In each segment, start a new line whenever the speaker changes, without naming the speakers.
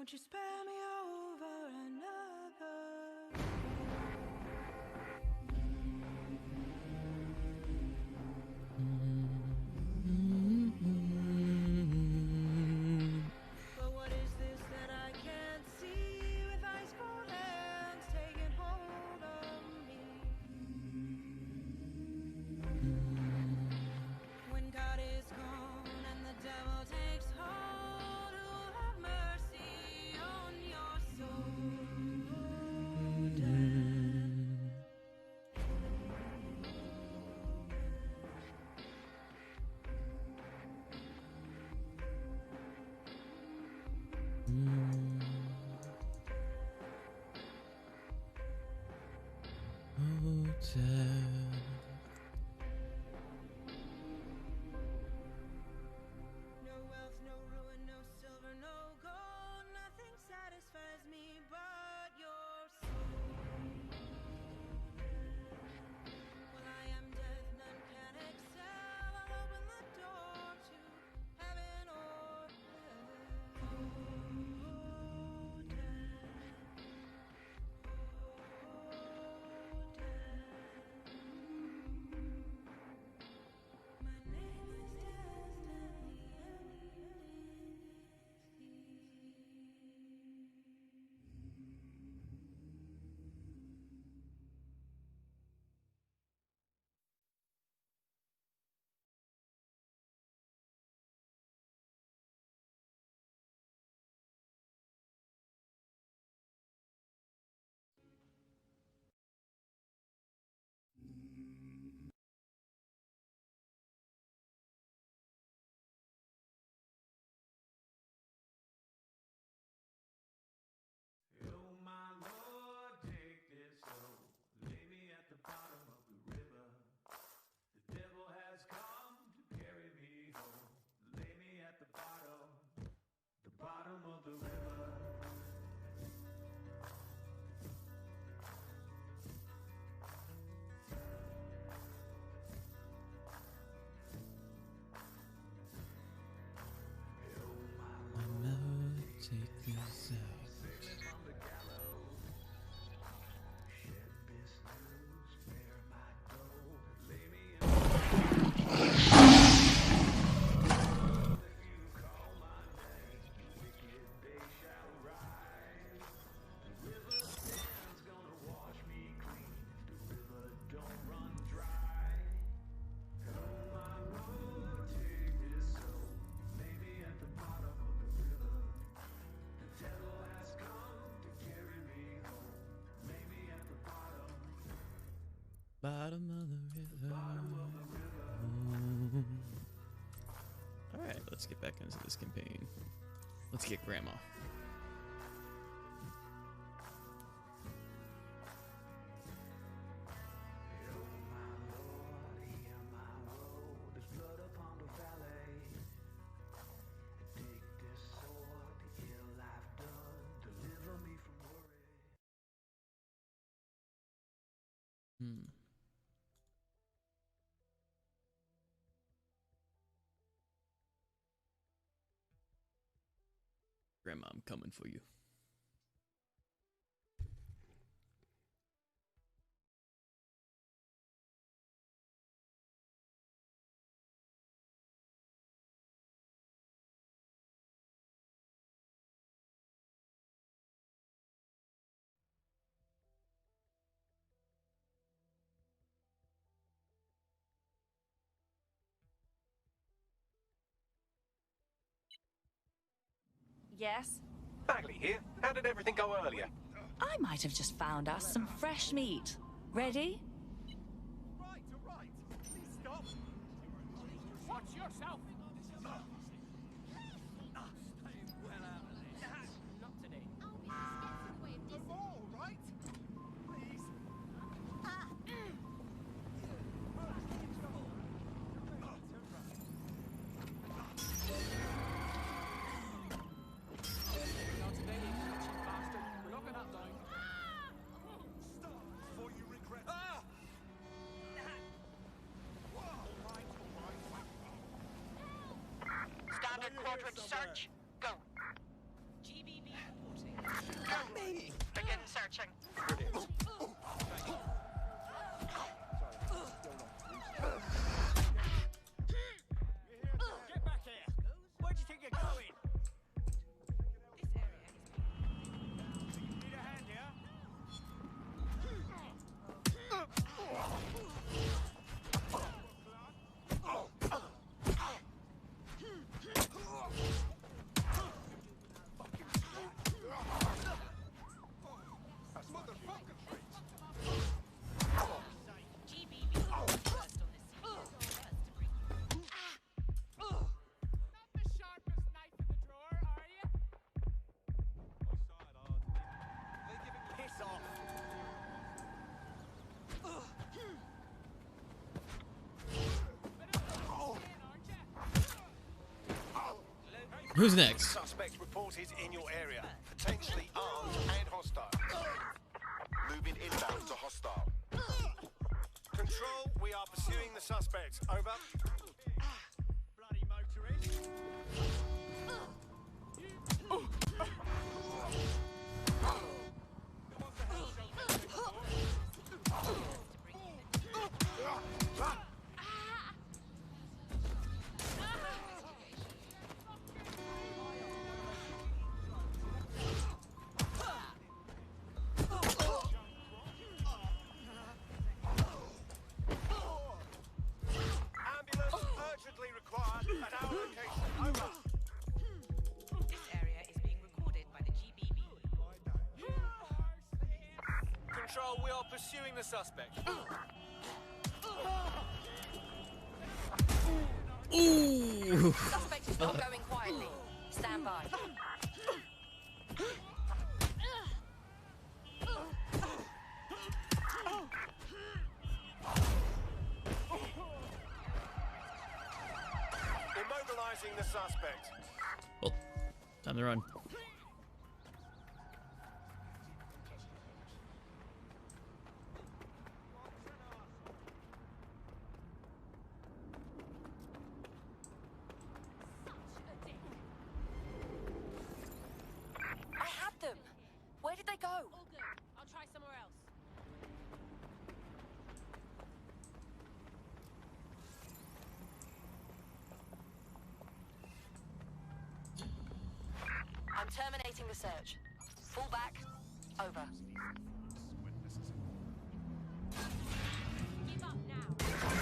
Won't you spare me over another? But what is this that I can't see with ice cold hands taking hold of me? When God is gone and the devil takes hold, who'll have mercy on your soul, death? No wealth, no ruin, no silver, no gold. Nothing satisfies me but your soul. Well, I am death, none can excel. I'll open the door to heaven or hell. Oh, death. Oh, death. My name is Destiny.
Oh my Lord, take this soul, lay me at the bottom of the river. The devil has come to carry me home. Lay me at the bottom of the river.
Take this out.
Sailing from the gallows, shed this news, bear my gold. Lay me in if you call my name, wicked they shall rise. The river stands gonna wash me clean if the river don't run dry. Oh my Lord, take this soul, lay me at the bottom of the river. The devil has come to carry me home. Lay me at the bottom
Bottom of the river.
of the river.
Alright, let's get back into this campaign. Let's get Grandma.
Oh my Lord, hear my woe. There's blood upon the valley. Take this sword, the ill I've done. Deliver me from worry.
Grandma, I'm coming for you.
Yes?
Bagley here. How did everything go earlier?
I might have just found us some fresh meat. Ready?
Right, all right. Please stop. Watch yourself. Stay well out of this. Not today. The mall, right? Please. Not today, you touchy bastard. We're not gonna down. Stop before you regret it.
Standard quadrant search. Go.
GBB
Who's next?
Suspect reported in your area, potentially armed and hostile. Moving inbound to hostile. Control, we are pursuing the suspect. Over.
Bloody motorist.
Ambulance urgently required at our location. Over.
This area is being recorded by the GBB.
Control, we are pursuing the suspect.
Ooh.
Suspect is not going quietly. Stand by.
Immobilizing the suspect.
Well, time to run.
I had them. Where did they go?
All good. I'll try somewhere else.
I'm terminating the search. Fall back. Over.
Give up now.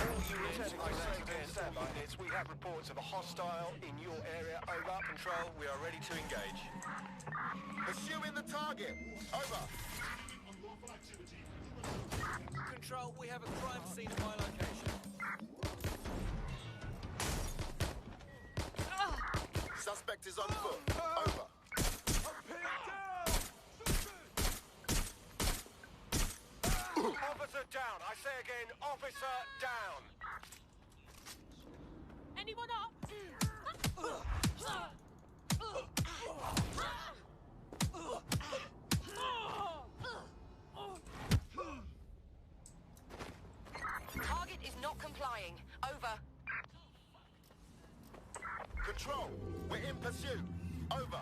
All units, I say again, standby units. We have reports of a hostile in your area. Over. Control, we are ready to engage. Pursuing the target. Over. Control, we have a crime scene at my location. Suspect is on foot. Over. Officer down. I say again, officer down.
Anyone up?
Target is not complying. Over.
Control, we're in pursuit. Over.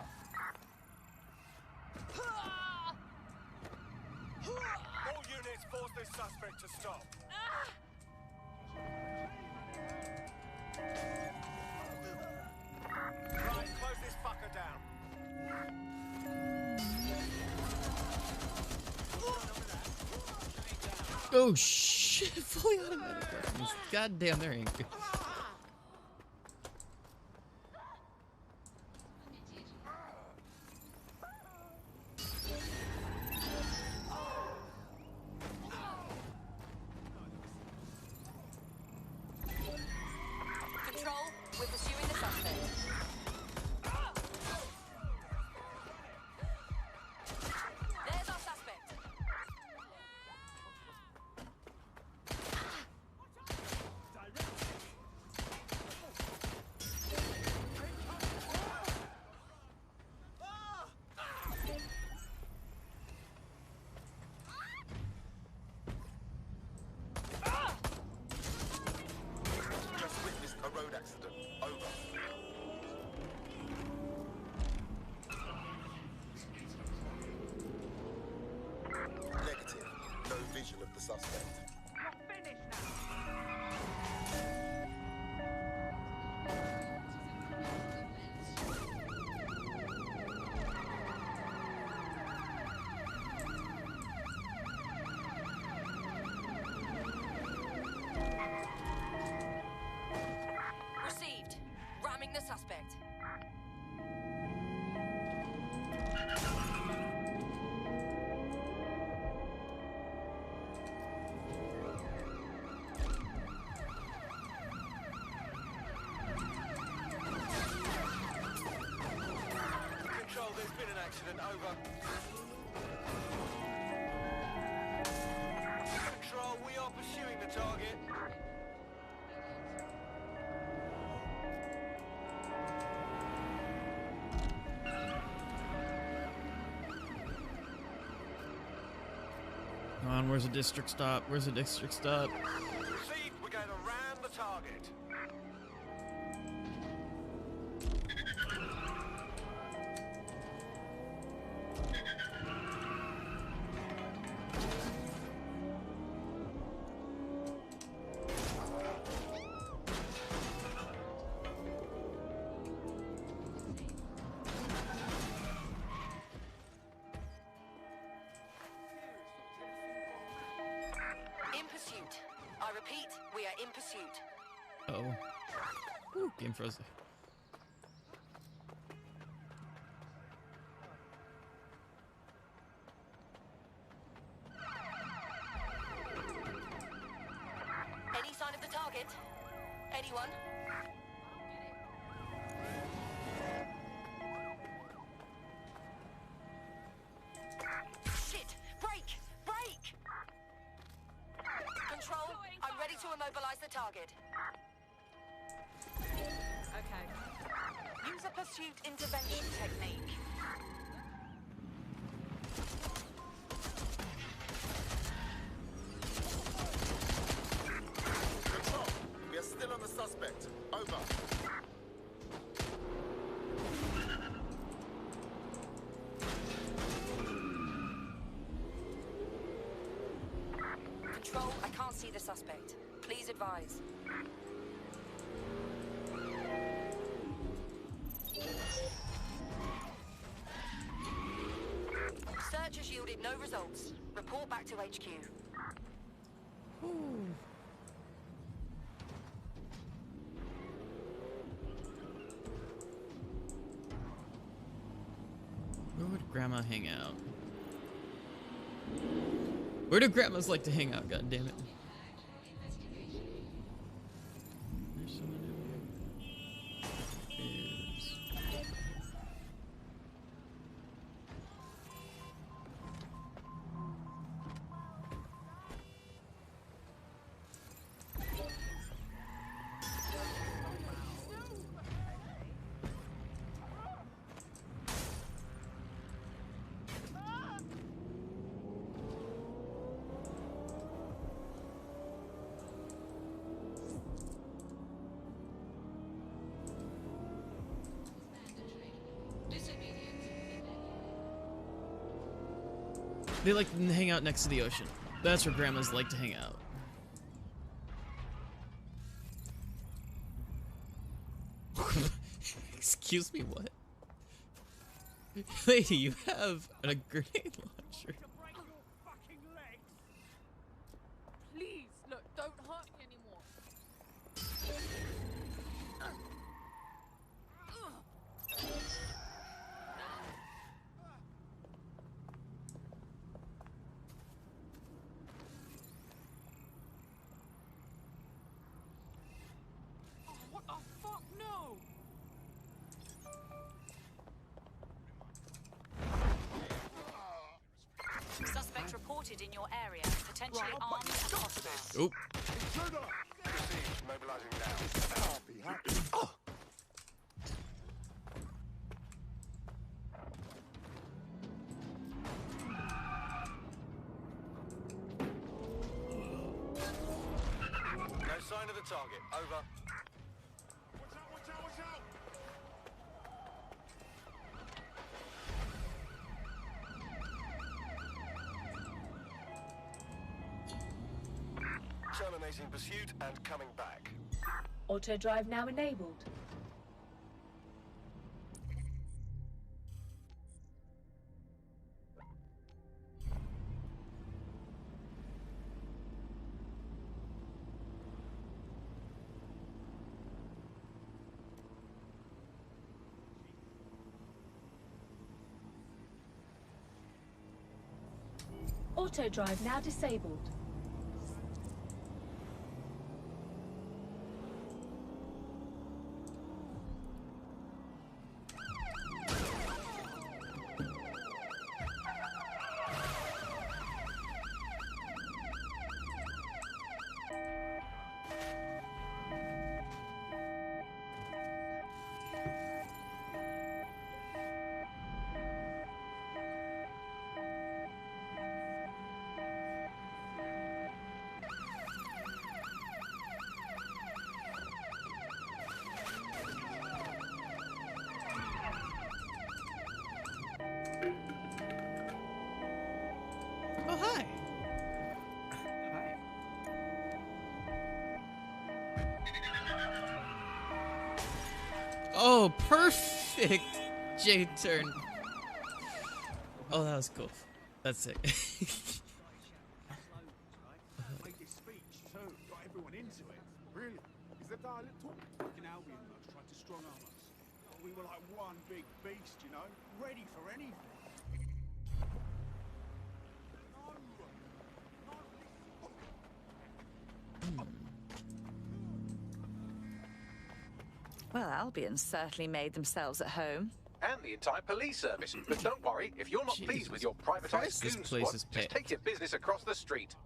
All units force this suspect to stop. Right, close this fucker down.
Oh shit! Fully automatic weapons. God damn, they're angry.
Control, we're pursuing the suspect. There's our suspect.
Just witnessed a road accident. Over. Negative. No visual of the suspect.
Received. Ramming the suspect.
Control, there's been an accident. Over. Control, we are pursuing the target.
Come on, where's the district stop? Where's the district stop?
Proceed, we're going to ram the target.
In pursuit. I repeat, we are in pursuit.
Oh. Ooh, game frozen.
Any sign of the target? Anyone? Shit! Break! Break! Control, I'm ready to immobilize the target. Okay. Use a pursuit intervention technique.
Control, we are still on the suspect. Over.
Control, I can't see the suspect. Please advise. Search has yielded no results. Report back to HQ.
Where would Grandma hang out? Where do grandmas like to hang out? God damn it! There's someone in here. Is they like to hang out next to the ocean. That's where grandmas like to hang out. Excuse me, what? Lady, you have a grenade launcher.
To break your fucking legs. Please, look, don't hurt me anymore. Oh, what the fuck? No!
Suspect reported in your area, potentially armed and hostile.
Oop.
Proceed, mobilizing now. No sign of the target. Over. Watch out, watch out, watch out! Terminating pursuit and coming back.
Auto drive now enabled. Auto drive now disabled.
Oh, perfect J-turn. Oh, that was cool. That's sick.
Made this speech too, got everyone into it. Really? Is the dialect talk? Fucking Albion blokes tried to strong arm us. We were like one big beast, you know, ready for anything.
Well, Albion certainly made themselves at home.
And the entire police service. But don't worry, if you're not pleased with your privatised
Christ, this
goon
place
squad,
is
just take your business across the street.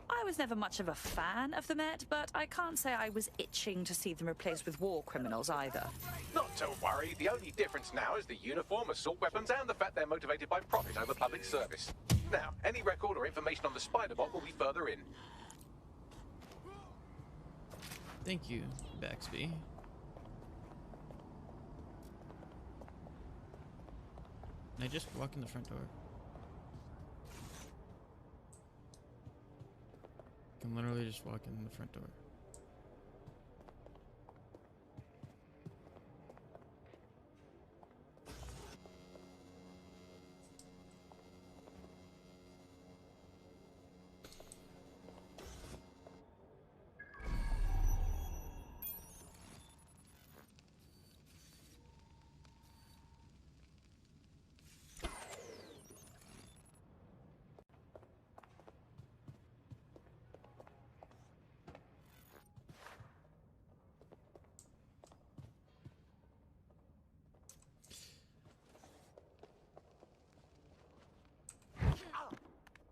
I was never much of a fan of the Met, but I can't say I was itching to see them replaced with war criminals either.
Not to worry, the only difference now is the uniform, assault weapons, and the fact they're motivated by profit over public service. Now, any record or information on the Spider-Bot will be further in.
Thank you, Baxby. Can I just walk in the front door? I can literally just walk in the front door.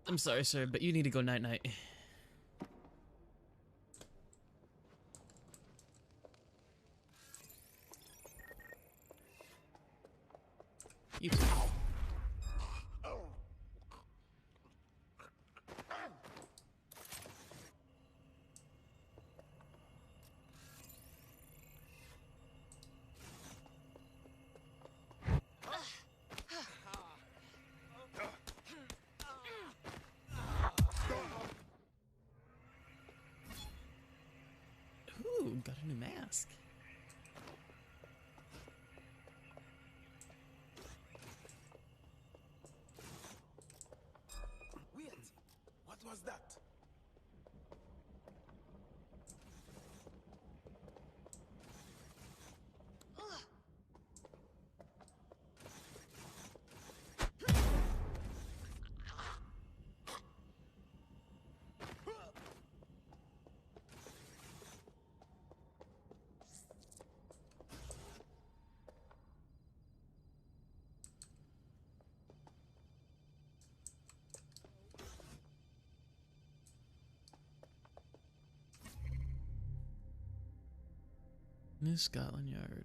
I'm sorry, sir, but you need to go night-night. You too. Ooh, got a new mask.
Weird. What was that?
New Scotland Yard.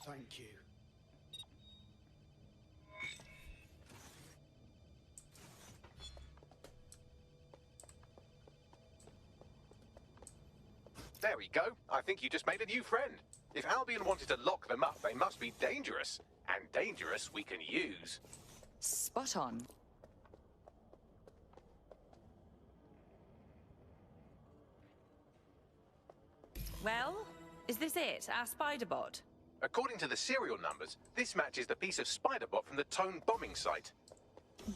Thank you.
There we go. I think you just made a new friend. If Albion wanted to lock them up, they must be dangerous. And dangerous we can use.
Spot on. Well, is this it, our Spider-Bot?
According to the serial numbers, this matches the piece of Spider-Bot from the Tone bombing site.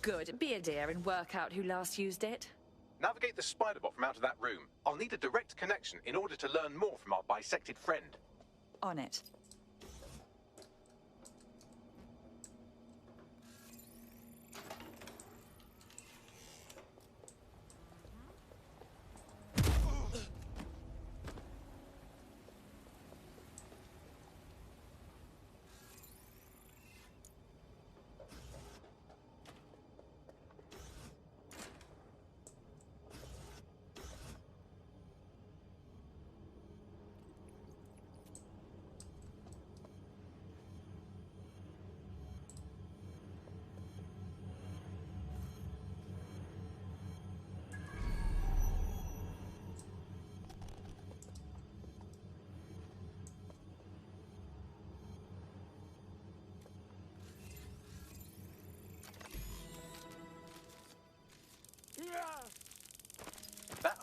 Good. Be a dear and work out who last used it.
Navigate the Spider-Bot from out of that room. I'll need a direct connection in order to learn more from our bisected friend.
On it.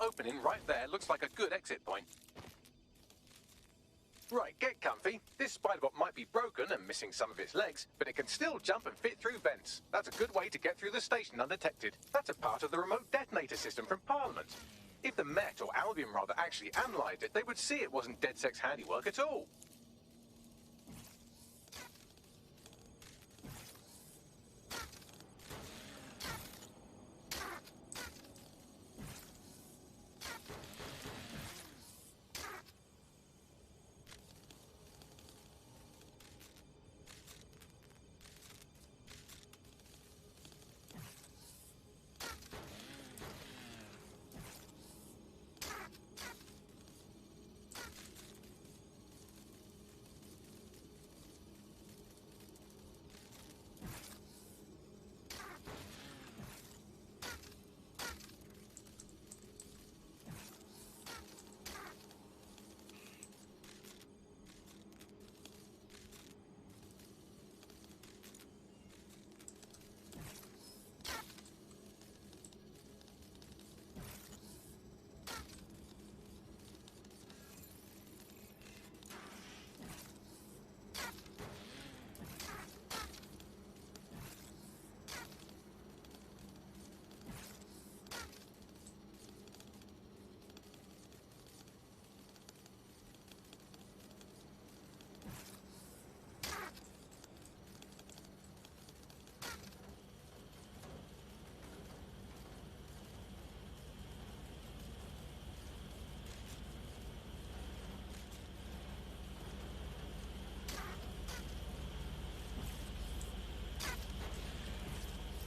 opening right there looks like a good exit point. Right, get comfy. This spider-bot might be broken and missing some of its legs, but it can still jump and fit through vents. That's a good way to get through the station undetected. That's a part of the remote detonator system from Parliament. If the Met, or Albion rather, actually analysed it, they would see it wasn't DedSec's handiwork at all.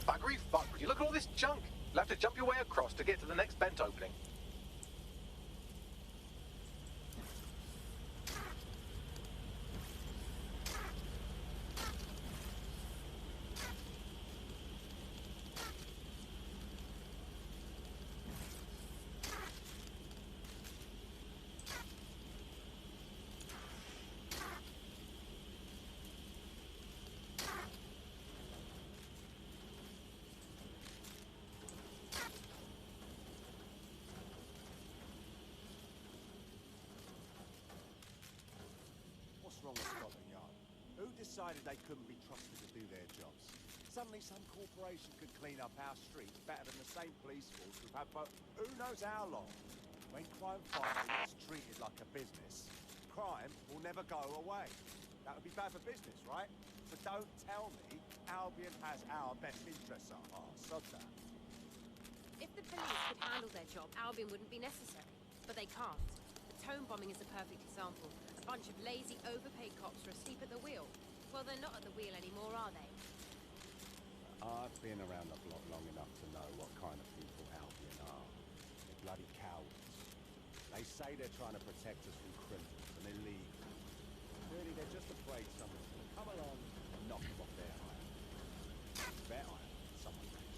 Buggery fuck, would you look at all this junk? You'll have to jump your way across to get to the next vent opening.
What's wrong with Scotland Yard? Who decided they couldn't be trusted to do their jobs? Suddenly some corporation could clean up our streets better than the same police force we've had for who knows how long. When crime finally gets treated like a business, crime will never go away. That would be bad for business, right? So don't tell me Albion has our best interests at heart. Sod that.
If the police could handle their job, Albion wouldn't be necessary. But they can't. The Tone bombing is a perfect example. A bunch of lazy, overpaid cops are asleep at the wheel. Well, they're not at the wheel anymore, are they?
I've been around the block long enough to know what kind of people Albion are. They're bloody cowards. They say they're trying to protect us from criminals and illegals. Really, they're just afraid someone's going to come along and knock them off their hire. Their hire, someone else.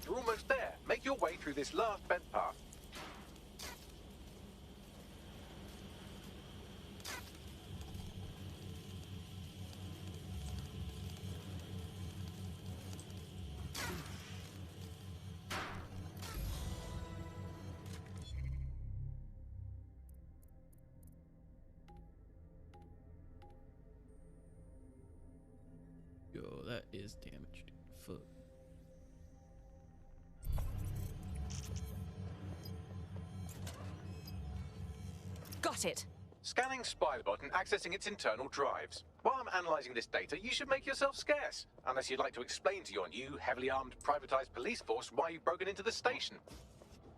You're almost there. Make your way through this last vent path.
Yo, that is damaged. Fuck.
Got it.
Scanning Spiderbot and accessing its internal drives. While I'm analysing this data, you should make yourself scarce. Unless you'd like to explain to your new, heavily armed, privatised police force why you've broken into the station.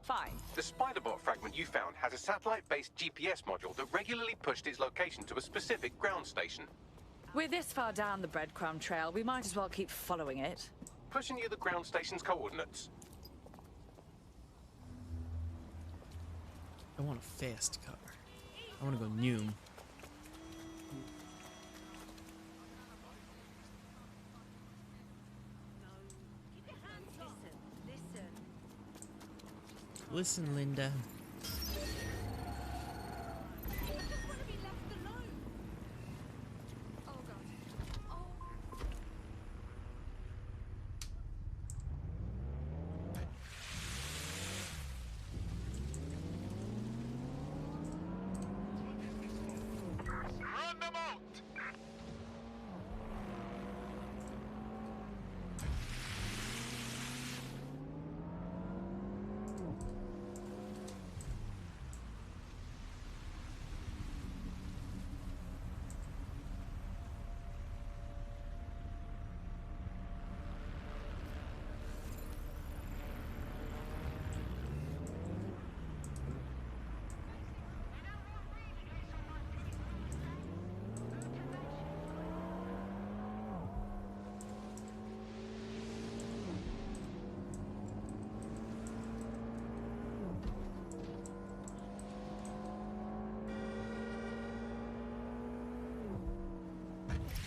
Fine.
The Spiderbot fragment you found has a satellite-based GPS module that regularly pushed its location to a specific ground station.
We're this far down the breadcrumb trail, we might as well keep following it.
Pushing you the ground station's coordinates.
I want a fast car. I want to go Noom. Listen, Linda.
Run them out!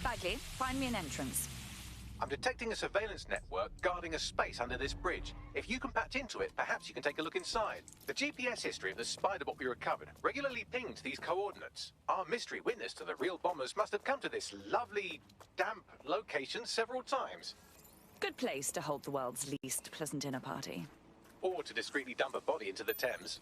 Bagley, find me an entrance.
I'm detecting a surveillance network guarding a space under this bridge. If you can patch into it, perhaps you can take a look inside. The GPS history of the Spiderbot we recovered regularly pinged these coordinates. Our mystery witness to the real bombers must have come to this lovely, damp location several times.
Good place to hold the world's least pleasant dinner party.
Or to discreetly dump a body into the Thames.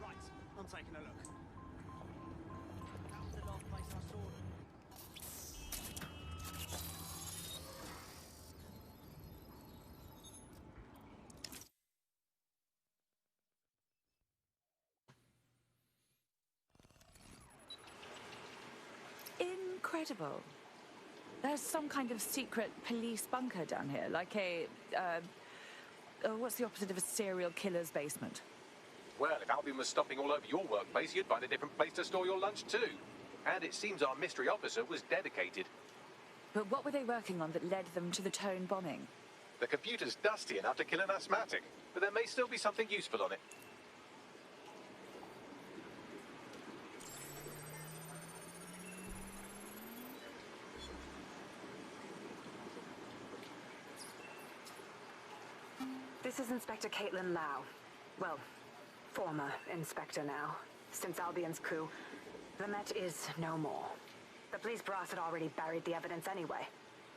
Right, I'm taking a look. That was the last place I saw them.
Incredible. There's some kind of secret police bunker down here, like a, what's the opposite of a serial killer's basement?
Well, if Albion was stopping all over your workplace, you'd find a different place to store your lunch too. And it seems our mystery officer was dedicated.
But what were they working on that led them to the Tone bombing?
The computer's dusty enough to kill an asthmatic, but there may still be something useful on it.
This is Inspector Caitlin Lau. Well, former inspector now. Since Albion's coup, the Met is no more. The police brass had already buried the evidence anyway.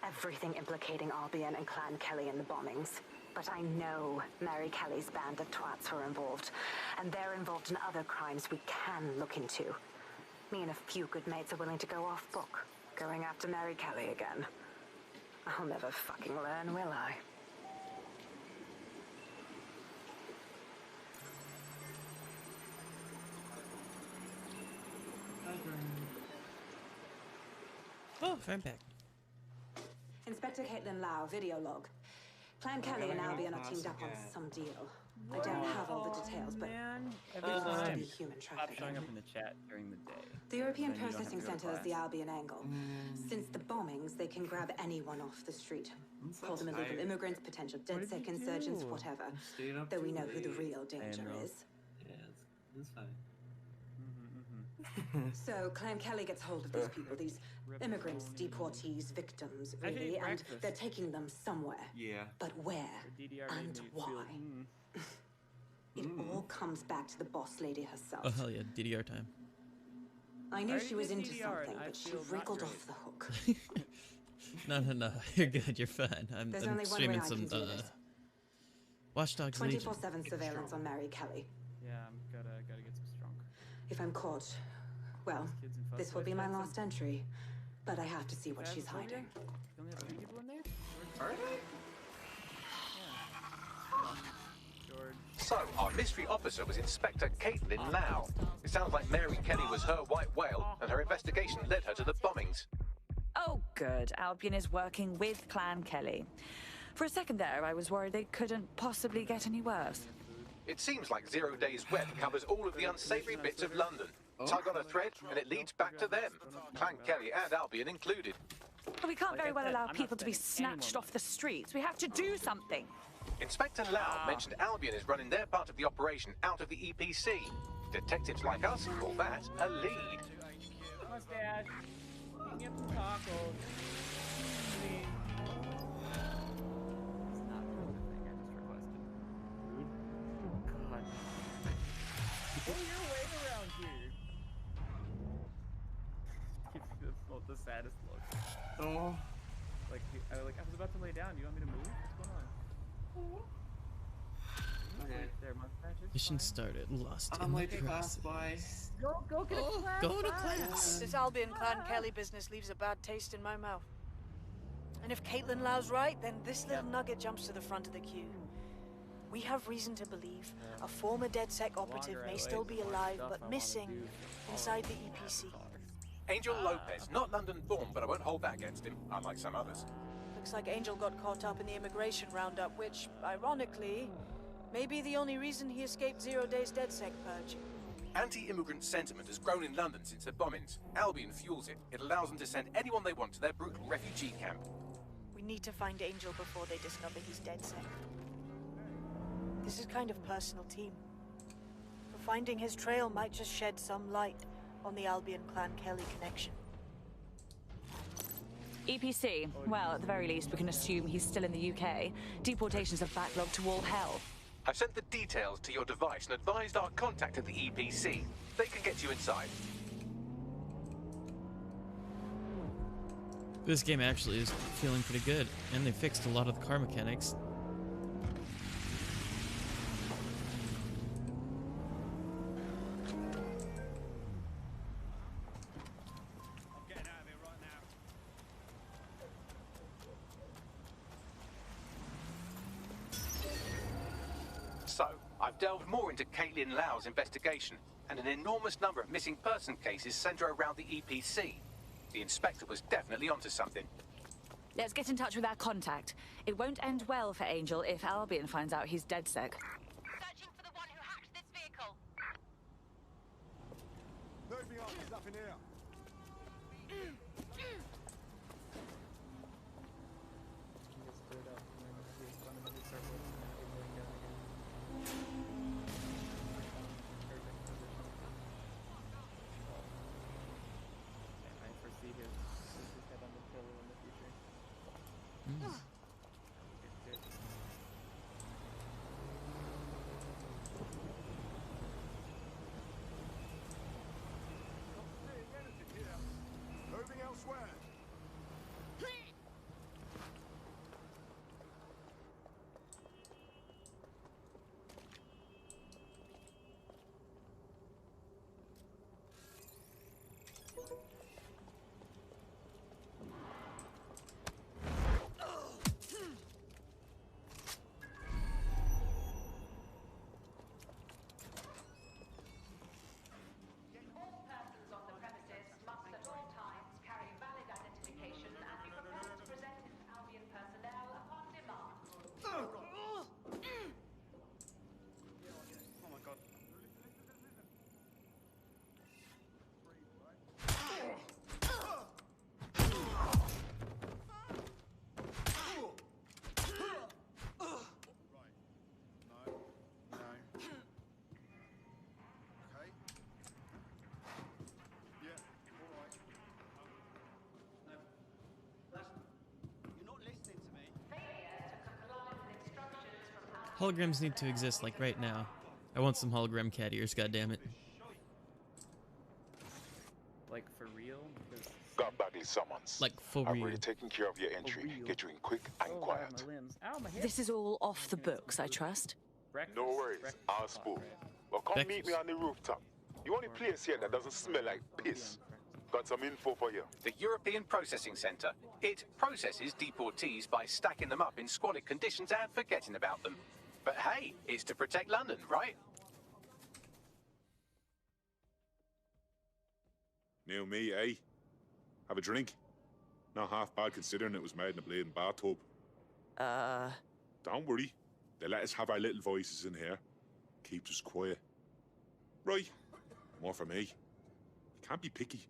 Everything implicating Albion and Clan Kelly in the bombings. But I know Mary Kelly's band of twats were involved, and they're involved in other crimes we can look into. Me and a few good mates are willing to go off book, going after Mary Kelly again. I'll never fucking learn, will I?
Oh, I'm back.
Inspector Caitlin Lau, video log. Clan Kelly and Albion are teamed up on some deal. I don't have all the details, but it must be human trafficking.
Showing up in the chat during the day.
The European
Then you don't have
Processing
to go to
Center is the
class.
Albion angle. Since the bombings, they can grab anyone off the street. Call them illegal immigrants, potential DedSec insurgents, whatever. Though we know who the real danger is.
Yeah, that's fine.
So Clan Kelly gets hold of these people, these immigrants, deportees, victims, really, and they're taking them somewhere.
Yeah.
But where and why? It all comes back to the boss lady herself.
Oh, hell yeah, DDR time.
I knew
already
she was
did
into
DDR and
something,
I
but she
feel not
wriggled
great.
off the hook.
No, you're good, you're fine. I'm
There's only one way
streaming
I
some
can do this.
Watch Dogs Legion.
24/7 surveillance on Mary Kelly.
Yeah, I'm gotta get some strong.
If I'm caught, well,
Kids in
this will be my last entry. But I have to see what she's hiding.
You only have 3 people in there?
Are they?
So, our mystery officer was Inspector Caitlin Lau. It sounds like Mary Kelly was her white whale, and her investigation led her to the bombings.
Oh, good. Albion is working with Clan Kelly. For a second there, I was worried they couldn't possibly get any worse.
It seems like Zero Days Web covers all of the unsavory bits of London. Tug on a thread, and it leads back to them. Clan Kelly and Albion included.
But we can't very well allow people to be snatched off the streets. We have to do something.
Inspector Lau mentioned Albion is running their part of the operation out of the EPC. Detectives like us call that a lead.
Mustache. You can get some tacos. Please. It's not the thing I just requested. God. Pull your weight around here. Gives you the saddest look.
Oh.
Like, I was about to lay down. Do you want me to move? What's going on?
Okay.
There, mustaches.
Mission started. Lost
I'm
in
late
the
to class,
process.
bye.
Go get a class.
Go to class.
This Albion Clan Kelly business leaves a bad taste in my mouth. And if Caitlin Lau's right, then this little nugget jumps to the front of the queue. We have reason to believe a former DedSec operative may still be alive, but missing inside the EPC.
Angel Lopez, not London born, but I won't hold that against him, unlike some others.
Looks like Angel got caught up in the immigration roundup, which, ironically, may be the only reason he escaped 0 Days DedSec purge.
Anti-immigrant sentiment has grown in London since the bombings. Albion fuels it. It allows them to send anyone they want to their brutal refugee camp.
We need to find Angel before they discover he's DedSec. This is kind of personal team. But finding his trail might just shed some light on the Albion Clan Kelly connection.
EPC. Well, at the very least, we can assume he's still in the UK. Deportations have backlogged to all hell.
I've sent the details to your device and advised our contact at the EPC. They can get you inside.
This game actually is feeling pretty good, and they fixed a lot of the car mechanics.
So, I've delved more into Caitlin Lau's investigation, and an enormous number of missing person cases centre around the EPC. The inspector was definitely onto something.
Let's get in touch with our contact. It won't end well for Angel if Albion finds out he's DedSec.
Searching for the one who hacked this vehicle.
Moving on, he's up in here.
I foresee his head on the pillow in the future.
Moving elsewhere.
Holograms need to exist like right now. I want some hologram cat ears, goddammit.
Like for real? Because
Got Bagley summons.
Like for
I've
real.
already taken care of your entry. Get you in quick and quiet.
my limbs. Ow, my hip.
This is all off the books, I trust.
No worries, I'll spool. Well, come meet me on the rooftop. The only place here that doesn't smell like piss. Got some info for you.
The European Processing Centre. It processes deportees by stacking them up in squalid conditions and forgetting about them. But hey, it's to protect London, right?
New me, eh? Have a drink? Not half bad considering it was made in a bleeding bathtub. Don't worry. They let us have our little voices in here. Keeps us quiet. Right. More for me. You can't be picky.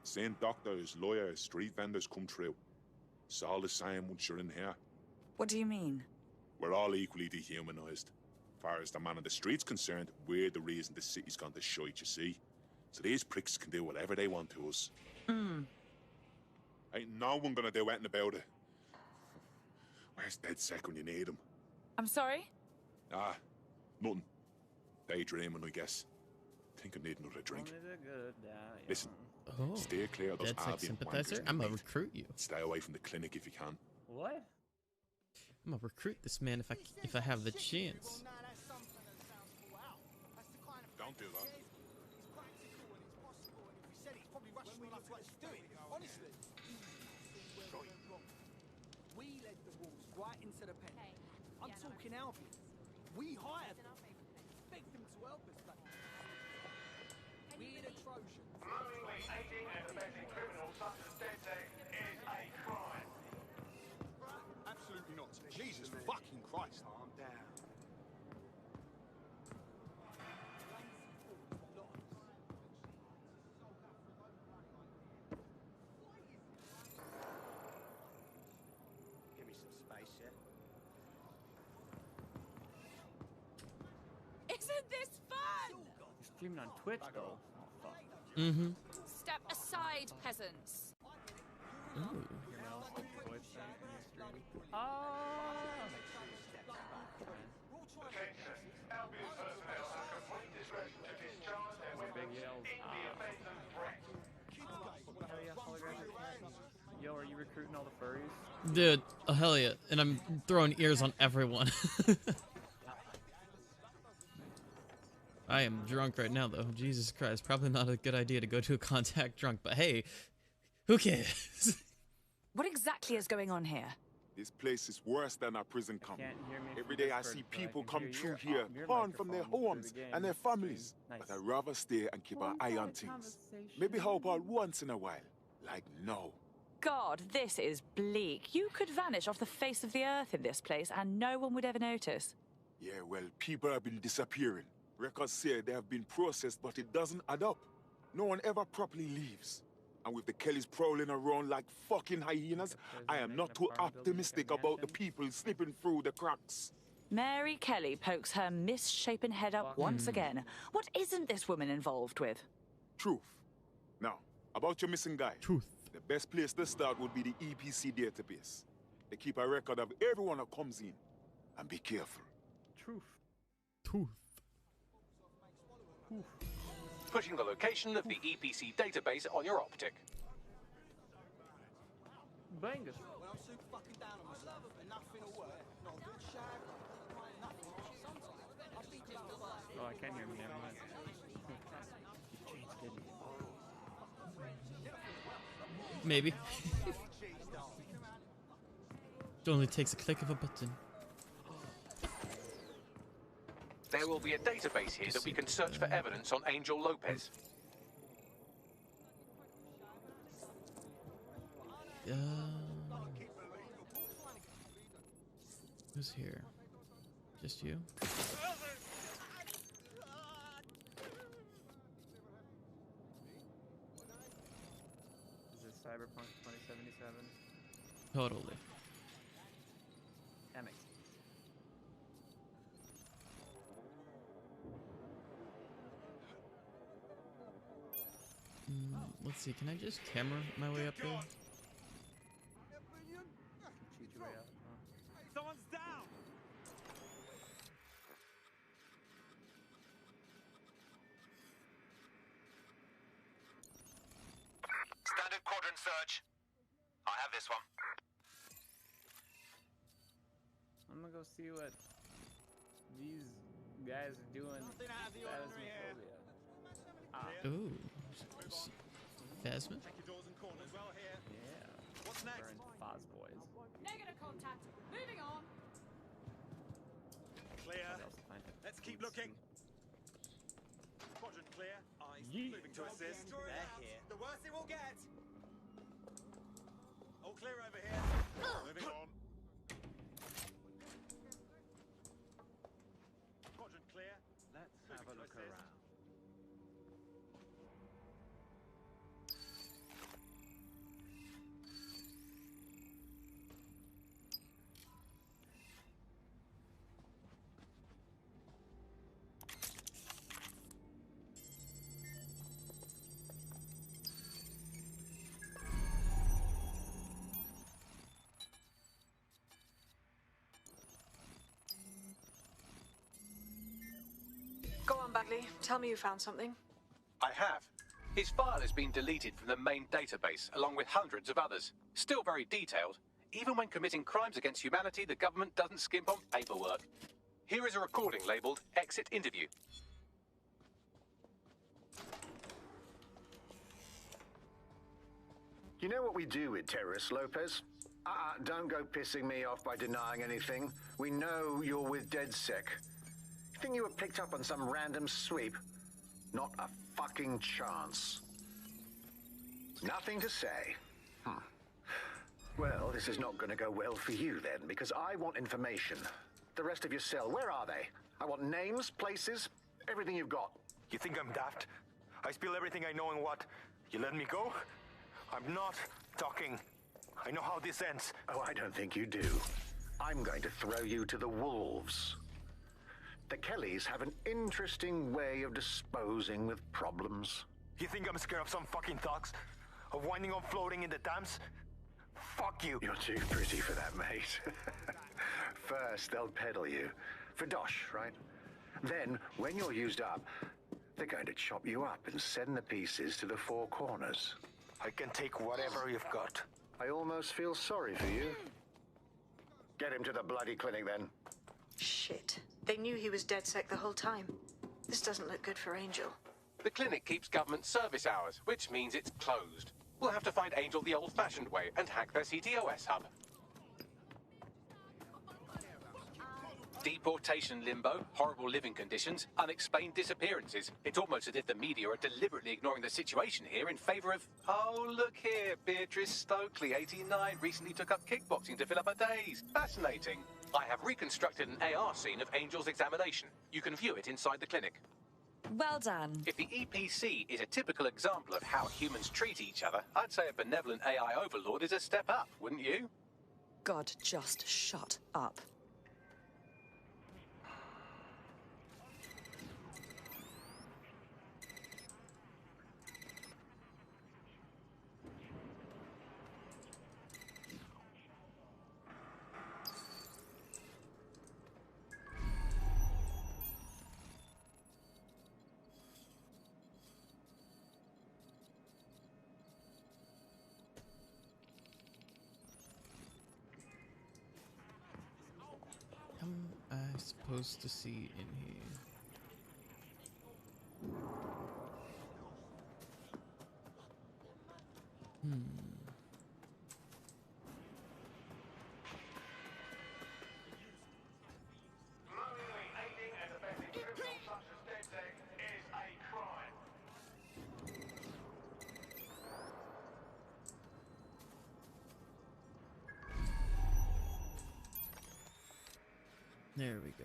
Seeing doctors, lawyers, street vendors come through. It's all the same once you're in here.
What do you mean?
We're all equally dehumanized. As far as the man on the street's concerned, we're the reason the city's gone to shite, you see. So these pricks can do whatever they want to us. Ain't no one gonna do anything about it. Where's DedSec when you need him?
I'm sorry?
Ah, nothing. Daydreaming, I guess. Think I need another drink. Listen, steer clear of those
DedSec
Albion
sympathizer?
wankers
I'm gonna
underneath.
recruit you.
Stay away from the clinic if you can.
What?
I'm gonna recruit this man if I have the chance.
Don't do that.
We led the wolves right into the pen. I'm talking Albion. We hired them. Begged them to help us, but we're the Trojans.
Knowingly aiding and abetting criminals such as DedSec is a crime.
Absolutely not. Jesus fucking Christ.
Calm down. Give me some space, yeah?
Isn't this fun?
You're streaming on Twitch though. Oh fuck.
Mm-hmm.
Step aside, peasants.
Ooh.
Your mouse like voice chat in your stream. Oh.
Attention, Albion personnel have complete discretion to discharge their
Big
weapons
yells.
in the event of threat.
Hell yeah, holographic cat. Yo, are you recruiting all the furries?
Dude, oh hell yeah. And I'm throwing ears on everyone. I am drunk right now though. Jesus Christ. Probably not a good idea to go to a contact drunk, but hey, who cares?
What exactly is going on here?
This place is worse than a prison camp.
Can't hear me
Every
from
day I
Discord,
see
but I
people
can
come
hear
through
your-
here,
your
torn from their
microphone
homes
through the
and their
game
families.
stream.
But I'd rather stay and keep an eye on things. Maybe help out once in a while. Like no.
God, this is bleak. You could vanish off the face of the earth in this place and no one would ever notice.
Yeah, well, people have been disappearing. Records say they have been processed, but it doesn't add up. No one ever properly leaves. And with the Kellys prowling around like fucking hyenas, I am not too optimistic about the people slipping through the cracks.
Mary Kelly pokes her misshapen head up once again. What isn't this woman involved with?
Truth. Now, about your missing guy.
Truth.
The best place to start would be the EPC database. They keep a record of everyone that comes in. And be careful.
Truth.
Truth.
Putting the location of the EPC database on your optic.
Banger.
When I'm super fucking down on myself and nothing will work, not a good shag, nothing. Sometimes I think about
Oh, I can hear me. Never mind. You changed, didn't you?
Maybe. It only takes a click of a button.
There will be a database here that we can search for evidence on Angel Lopez.
Who's here? Just you?
Is this Cyberpunk 2077?
Totally.
Emmett.
Let's see, can I just camera my way up there?
Cheat your way out.
Someone's down!
Standard quadrant search. I have this one.
I'm gonna go see what these guys are doing. Phasmophobia.
Ooh. Phasma?
Check your doors and corners well here.
Yeah.
What's next?
Burn Foz boys.
Negative contact. Moving on.
Clear.
Probably also find it
Let's keep
easy.
looking. Quadrant clear. Eyes
Yeah.
moving to assist. They're here. The worst it will get. All clear over here. Moving on. Quadrant clear.
Let's have a look around.
Go on, Bagley. Tell me you found something.
I have. His file has been deleted from the main database, along with hundreds of others. Still very detailed. Even when committing crimes against humanity, the government doesn't skimp on paperwork. Here is a recording labeled Exit Interview.
You know what we do with terrorists, Lopez? Don't go pissing me off by denying anything. We know you're with DedSec. You think you were picked up on some random sweep? Not a fucking chance. Nothing to say. Well, this is not going to go well for you then, because I want information. The rest of your cell, where are they? I want names, places, everything you've got.
You think I'm daft? I spill everything I know and what? You let me go? I'm not talking. I know how this ends.
Oh, I don't think you do. I'm going to throw you to the wolves. The Kellys have an interesting way of disposing with problems.
You think I'm scared of some fucking thugs? Of winding up floating in the dams? Fuck you.
You're too pretty for that, mate. First, they'll peddle you. For dosh, right? Then, when you're used up, they're going to chop you up and send the pieces to the Four Corners.
I can take whatever you've got.
I almost feel sorry for you. Get him to the bloody clinic, then.
Shit. They knew he was DedSec the whole time. This doesn't look good for Angel.
The clinic keeps government service hours, which means it's closed. We'll have to find Angel the old-fashioned way and hack their CTOS hub. Deportation limbo, horrible living conditions, unexplained disappearances. It's almost as if the media are deliberately ignoring the situation here in favor of... Oh, look here, Beatrice Stokely, 89, recently took up kickboxing to fill up her days. Fascinating. I have reconstructed an AR scene of Angel's examination. You can view it inside the clinic.
Well done.
If the EPC is a typical example of how humans treat each other, I'd say a benevolent AI overlord is a step up, wouldn't you?
God, just shut up.
Supposed to see in here.
Knowingly aiding and abetting criminals such as DedSec is a crime.
There we go.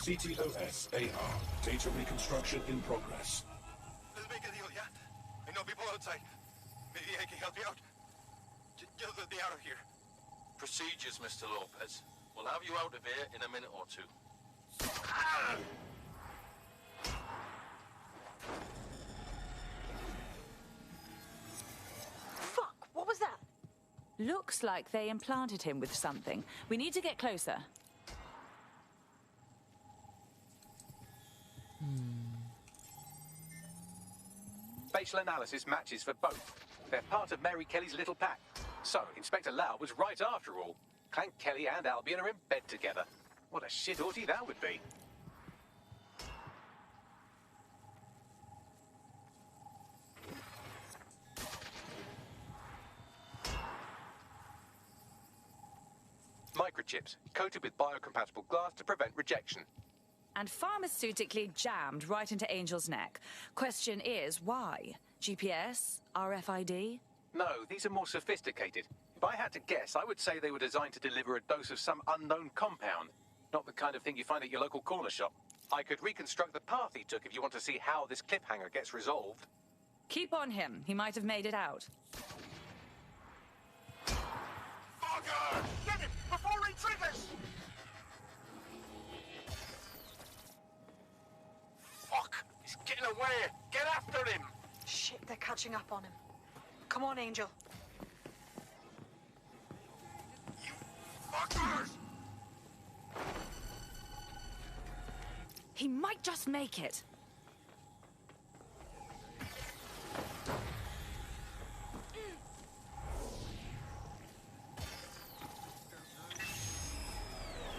CTOS AR. Data reconstruction in progress.
Let's make a deal, yeah? I know people outside. Maybe I can help you out. Just let me out of here.
Procedures, Mr. Lopez. We'll have you out of here in a minute or two.
Fuck! What was that?
Looks like they implanted him with something. We need to get closer.
Facial analysis matches for both. They're part of Mary Kelly's little pack. So, Inspector Lau was right after all. Hank Kelly and Albion are in bed together. What a shit orgy that would be. Microchips, coated with biocompatible glass to prevent rejection.
And pharmaceutically jammed right into Angel's neck. Question is, why? GPS? RFID?
No, these are more sophisticated. If I had to guess, I would say they were designed to deliver a dose of some unknown compound. Not the kind of thing you find at your local corner shop. I could reconstruct the path he took if you want to see how this cliffhanger gets resolved.
Keep on him. He might have made it out.
Fucker! Get him before he triggers! Fuck! He's getting away! Get after him!
Shit, they're catching up on him. Come on, Angel.
Fuckers!
He might just make it.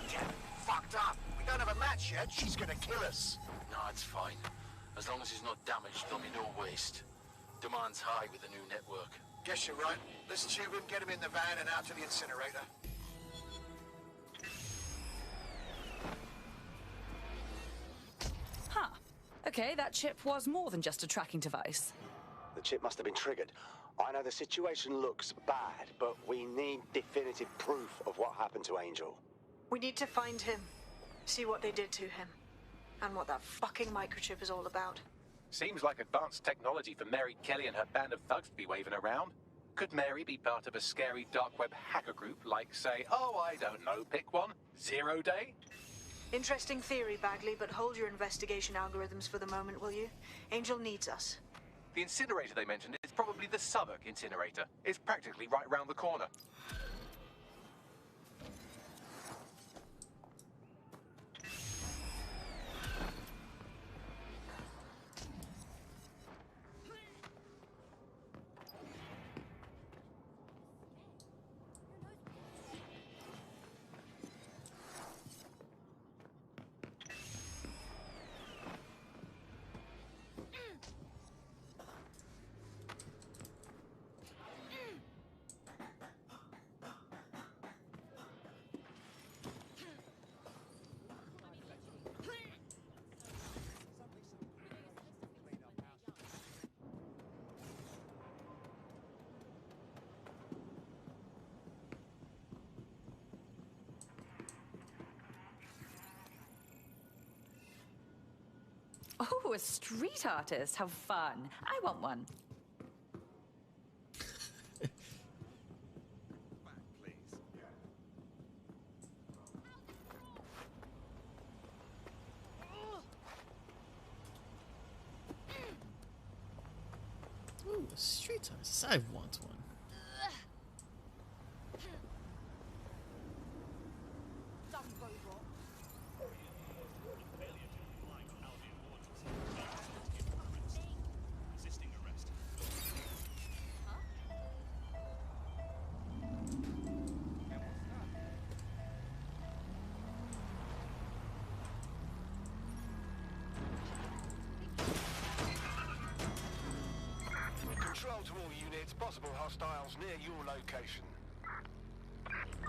Get fucked up! We don't have a match yet. She's gonna kill us.
No, it's fine. As long as he's not damaged, there'll be no waste. Demand's high with the new network.
Guess you're right. Let's tube him, get him in the van and out to the incinerator.
Huh. Okay, that chip was more than just a tracking device.
The chip must have been triggered. I know the situation looks bad, but we need definitive proof of what happened to Angel.
We need to find him. See what they did to him. And what that fucking microchip is all about.
Seems like advanced technology for Mary Kelly and her band of thugs to be waving around. Could Mary be part of a scary dark web hacker group like, say, oh, I don't know, pick one, Zero Day?
Interesting theory, Bagley, but hold your investigation algorithms for the moment, will you? Angel needs us.
The incinerator they mentioned is probably the Southwark incinerator. It's practically right round the corner.
Oh, a street artist. How fun. I want one.
Ooh, a street artist. I want one.
Control to all units, possible hostiles near your location.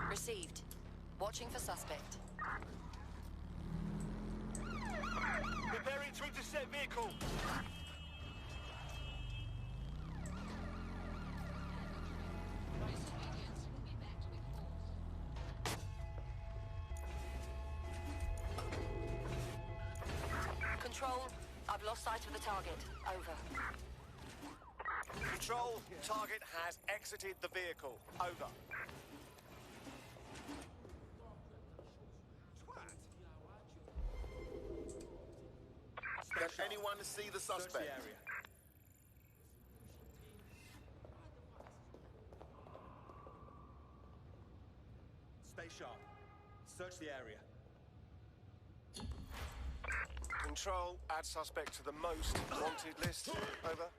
Received. Watching for suspect.
Preparing to intercept vehicle.
Control, I've lost sight of the target. Over.
Control, target has exited the vehicle. Over. Can anyone see the suspect?
Stay sharp. Search the area.
Control, add suspect to the most wanted list. Over.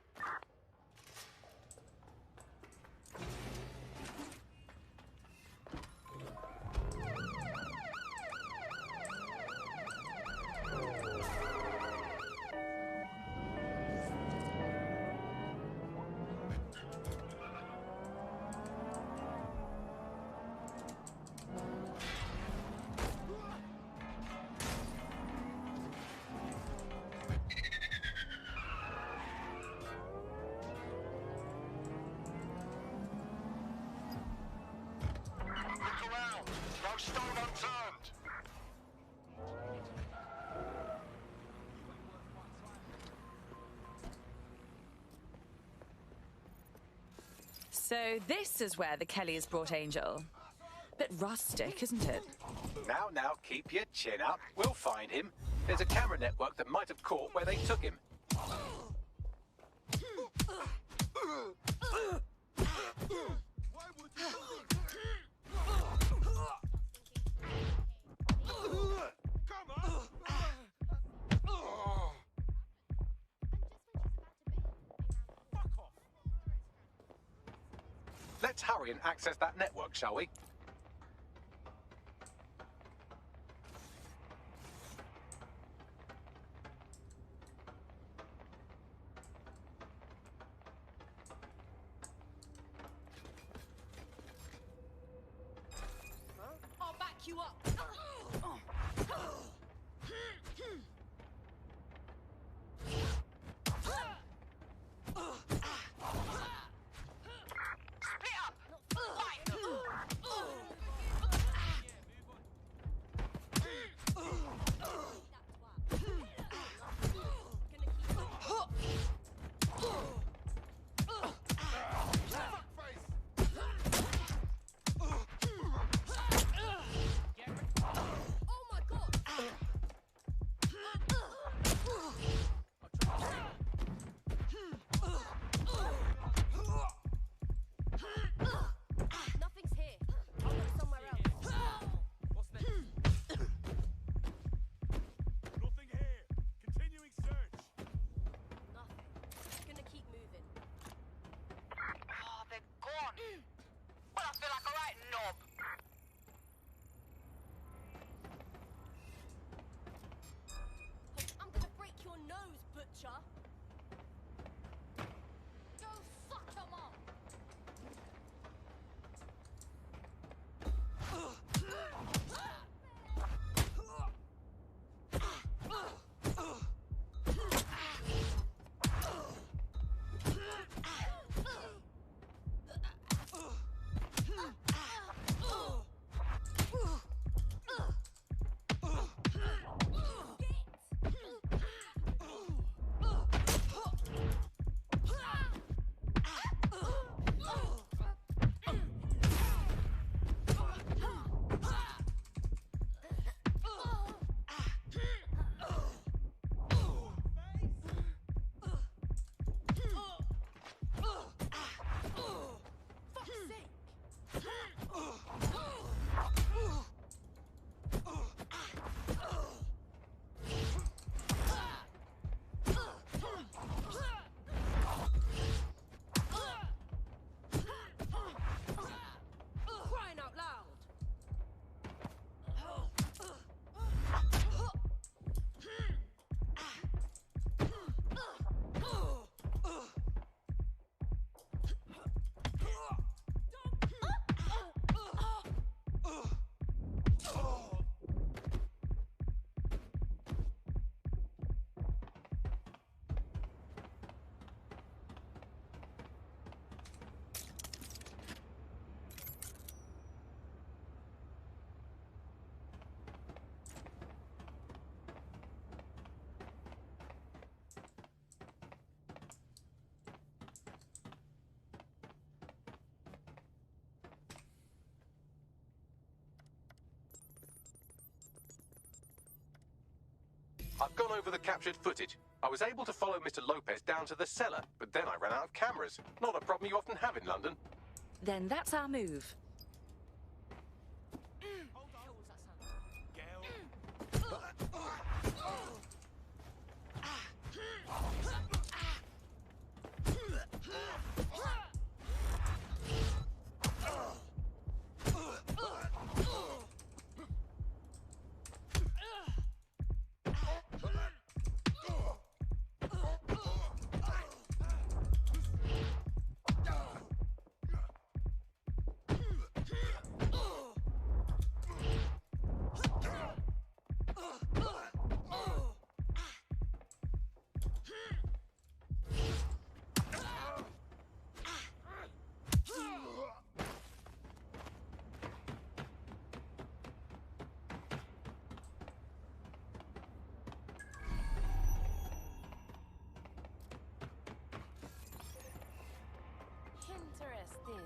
So this is where the Kellys brought Angel. Bit rustic, isn't it?
Now, keep your chin up. We'll find him. There's a camera network that might have caught where they took him. Let's hurry and access that network, shall we?
I'll back you up. Nothing's here. I'll look somewhere else.
What's next? Nothing here. Continuing search.
Nothing. Gonna keep moving.
Oh, they're gone. Well, I feel like a right knob.
I'm gonna break your nose, butcher. Go suck 'em up. Crying out loud.
I've gone over the captured footage. I was able to follow Mr. Lopez down to the cellar, but then I ran out of cameras. Not a problem you often have in London.
Then that's our move.
in.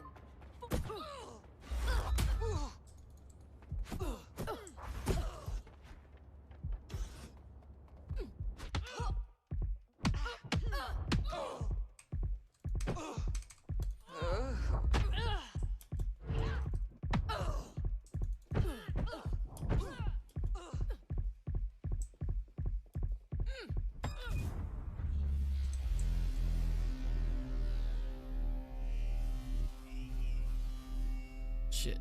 Shit.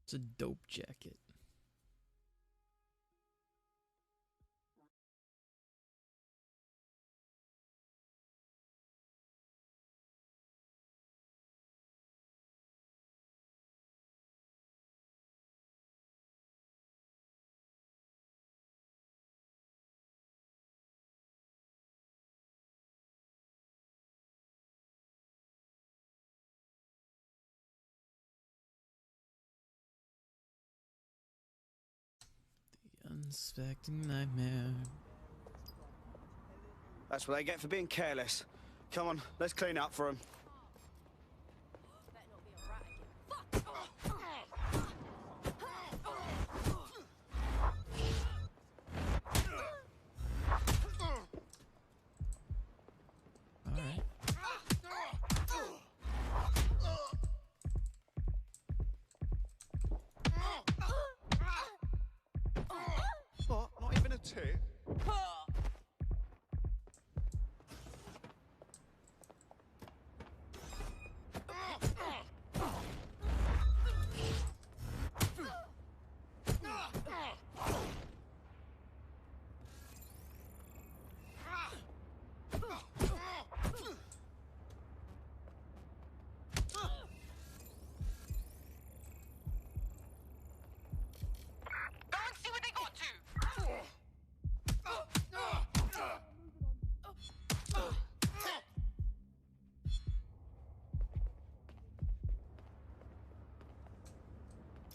It's a dope jacket. Unsuspecting nightmare.
That's what they get for being careless. Come on, let's clean up for them.
What? Not even a tit?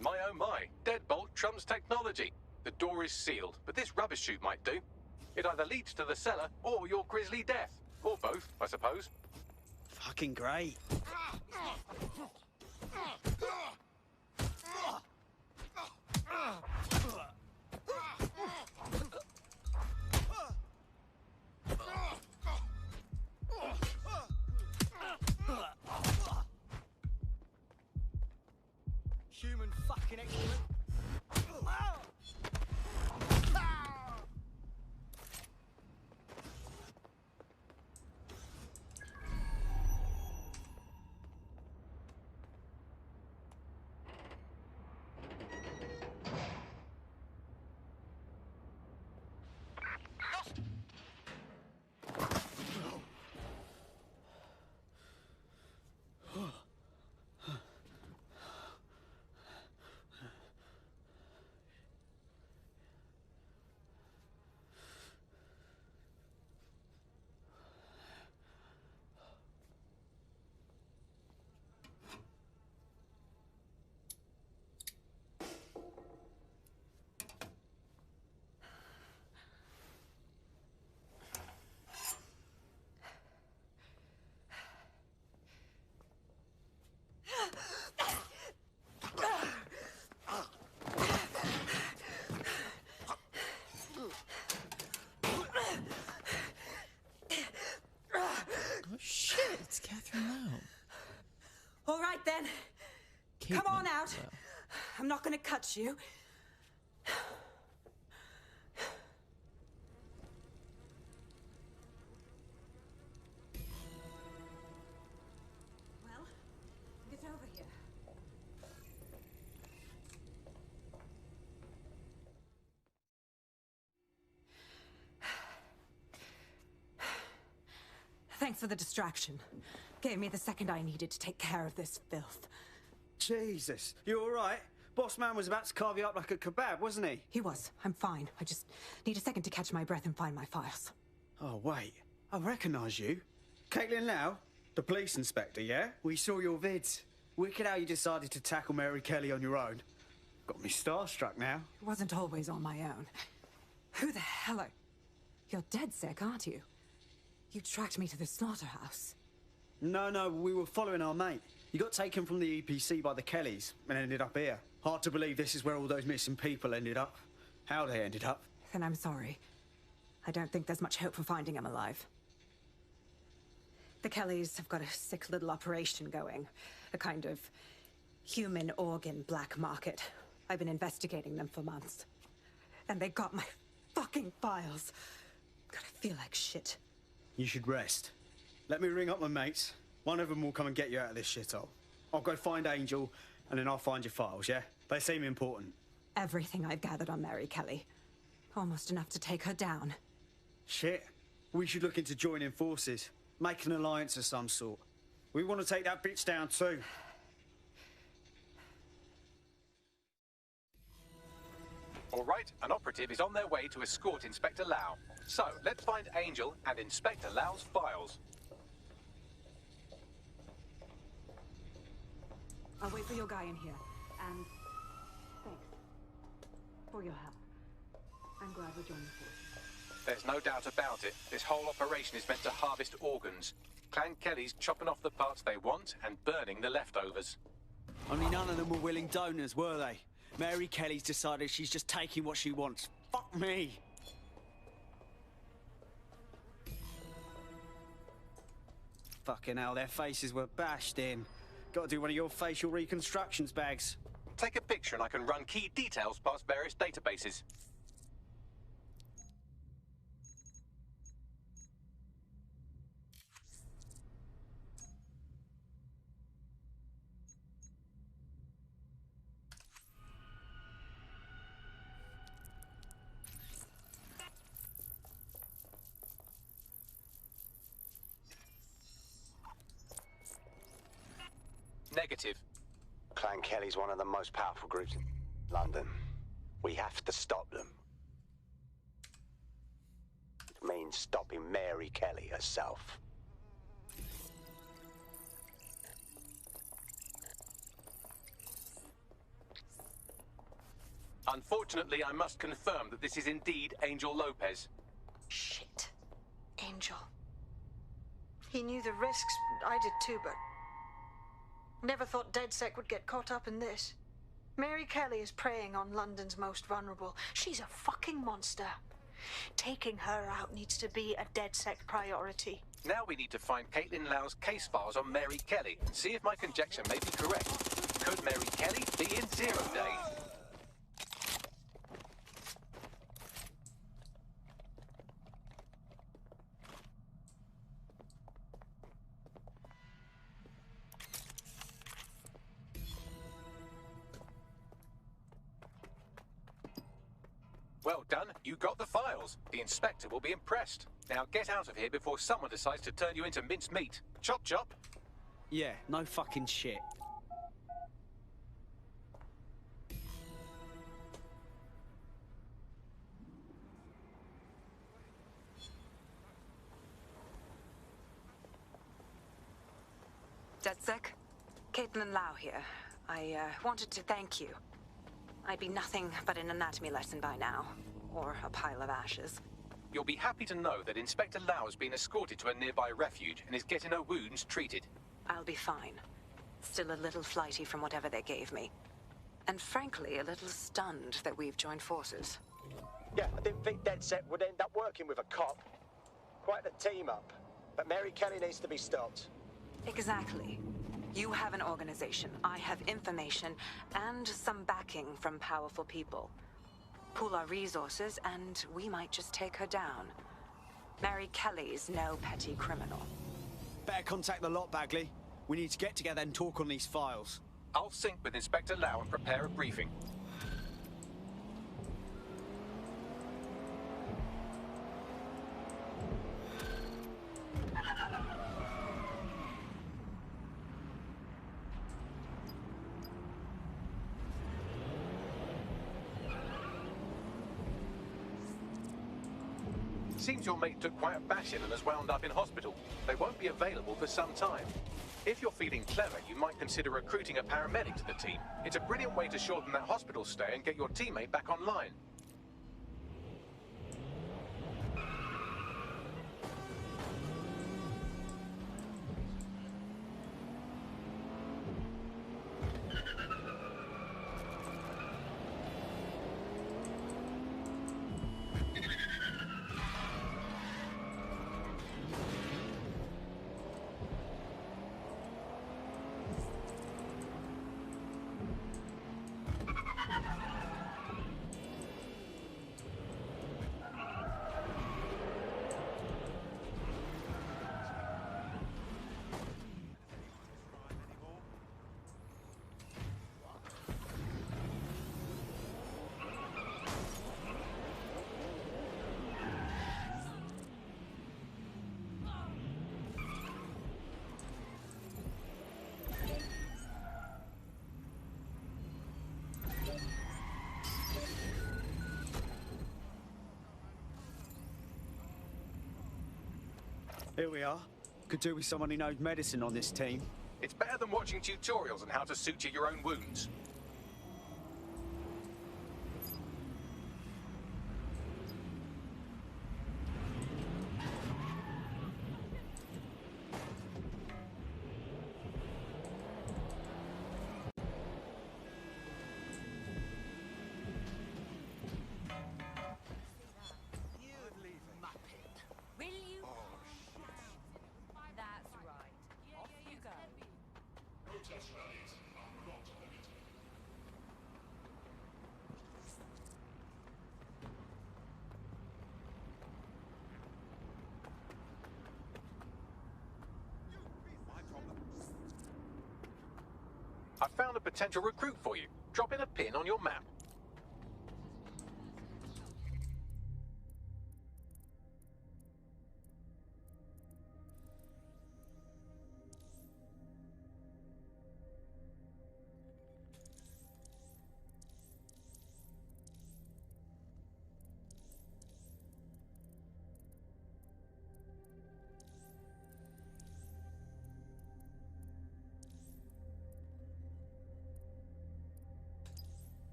My oh my, deadbolt trumps technology. The door is sealed, but this rubbish chute might do. It either leads to the cellar or your grisly death. Or both, I suppose.
Fucking great. Human fucking excrement.
Oh shit, it's Catherine Lau.
All right then. Come on out. I'm not gonna cut you. Well, guess Thanks for the distraction. Gave me the second I needed to take care of this filth.
Jesus, you all right? Boss man was about to carve you up like a kebab, wasn't he?
He was. I'm fine. I just need a second to catch my breath and find my files.
Oh, wait. I recognise you. Caitlin Lau, the police inspector, yeah? We saw your vids. Wicked how you decided to tackle Mary Kelly on your own. Got me starstruck now.
It wasn't always on my own. Who the hell are... You're DedSec, aren't you? You tracked me to the slaughterhouse.
No, we were following our mate. You got taken from the EPC by the Kellys and ended up here. Hard to believe this is where all those missing people ended up. How they ended up.
Then I'm sorry. I don't think there's much hope for finding him alive. The Kellys have got a sick little operation going. A kind of human organ black market. I've been investigating them for months. And they got my fucking files. God, I feel like shit.
You should rest. Let me ring up my mates. One of them will come and get you out of this shithole. I'll go find Angel, and then I'll find your files, yeah? They seem important.
Everything I've gathered on Mary Kelly. Almost enough to take her down.
Shit. We should look into joining forces. Make an alliance of some sort. We want to take that bitch down too.
All right, an operative is on their way to escort Inspector Lau. So, let's find Angel and Inspector Lau's files.
I'll wait for your guy in here. And thanks for your help. I'm glad we're joining forces.
There's no doubt about it. This whole operation is meant to harvest organs. Clan Kelly's chopping off the parts they want and burning the leftovers.
Only none of them were willing donors, were they? Mary Kelly's decided she's just taking what she wants. Fuck me! Fucking hell, their faces were bashed in. Gotta do one of your facial reconstructions, Bags.
Take a picture and I can run key details past various databases. Negative.
Clan Kelly's one of the most powerful groups in London. We have to stop them. It means stopping Mary Kelly herself.
Unfortunately, I must confirm that this is indeed Angel Lopez.
Shit. Angel. He knew the risks. I did too, but... Never thought DedSec would get caught up in this. Mary Kelly is preying on London's most vulnerable. She's a fucking monster. Taking her out needs to be a DedSec priority.
Now we need to find Caitlin Lau's case files on Mary Kelly and see if my conjecture may be correct. Could Mary Kelly be in Zero Day? Well done, you got the files. The inspector will be impressed. Now get out of here before someone decides to turn you into minced meat. Chop chop.
Yeah, no fucking shit.
DedSec? Caitlin Lau here. I wanted to thank you. I'd be nothing but an anatomy lesson by now. Or a pile of ashes.
You'll be happy to know that Inspector Lau has been escorted to a nearby refuge and is getting her wounds treated.
I'll be fine. Still a little flighty from whatever they gave me. And frankly, a little stunned that we've joined forces.
Yeah, I didn't think DedSec would end up working with a cop. Quite a team up. But Mary Kelly needs to be stopped.
Exactly. You have an organization, I have information, and some backing from powerful people. Pool our resources, and we might just take her down. Mary Kelly's no petty criminal.
Better contact the lot, Bagley. We need to get together and talk on these files.
I'll sync with Inspector Lau and prepare a briefing. Seems your mate took quite a bashing and has wound up in hospital. They won't be available for some time. If you're feeling clever, you might consider recruiting a paramedic to the team. It's a brilliant way to shorten that hospital stay and get your teammate back online.
Here we are. Could do with someone who knows medicine on this team.
It's better than watching tutorials on how to suture your own wounds.
Will you? That's right. Off you go.
Protest rallies are not permitted.
I found a potential recruit for you. Drop in a pin on your map.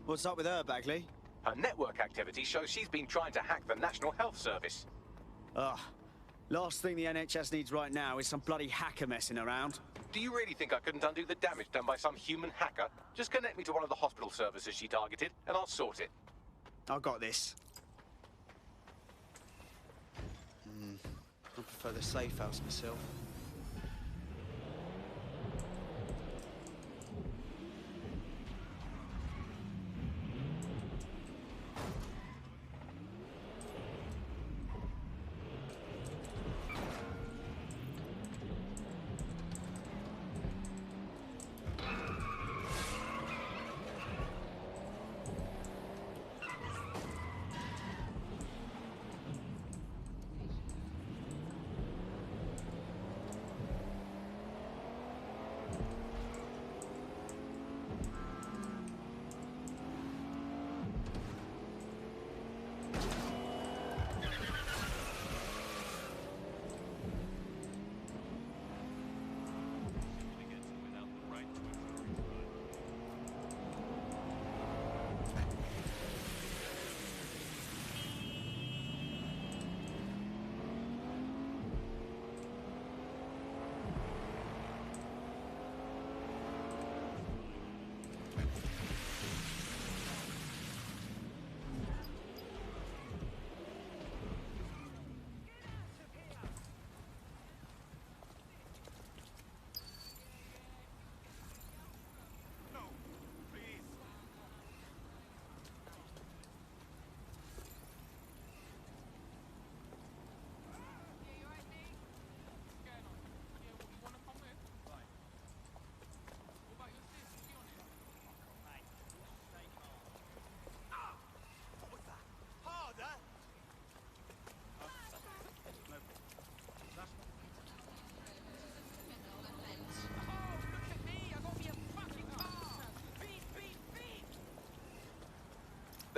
What's up with her, Bagley?
Her network activity shows she's been trying to hack the National Health Service.
Ugh. Last thing the NHS needs right now is some bloody hacker messing around.
Do you really think I couldn't undo the damage done by some human hacker? Just connect me to one of the hospital services she targeted, and I'll sort it.
I got this. I prefer the safe house myself.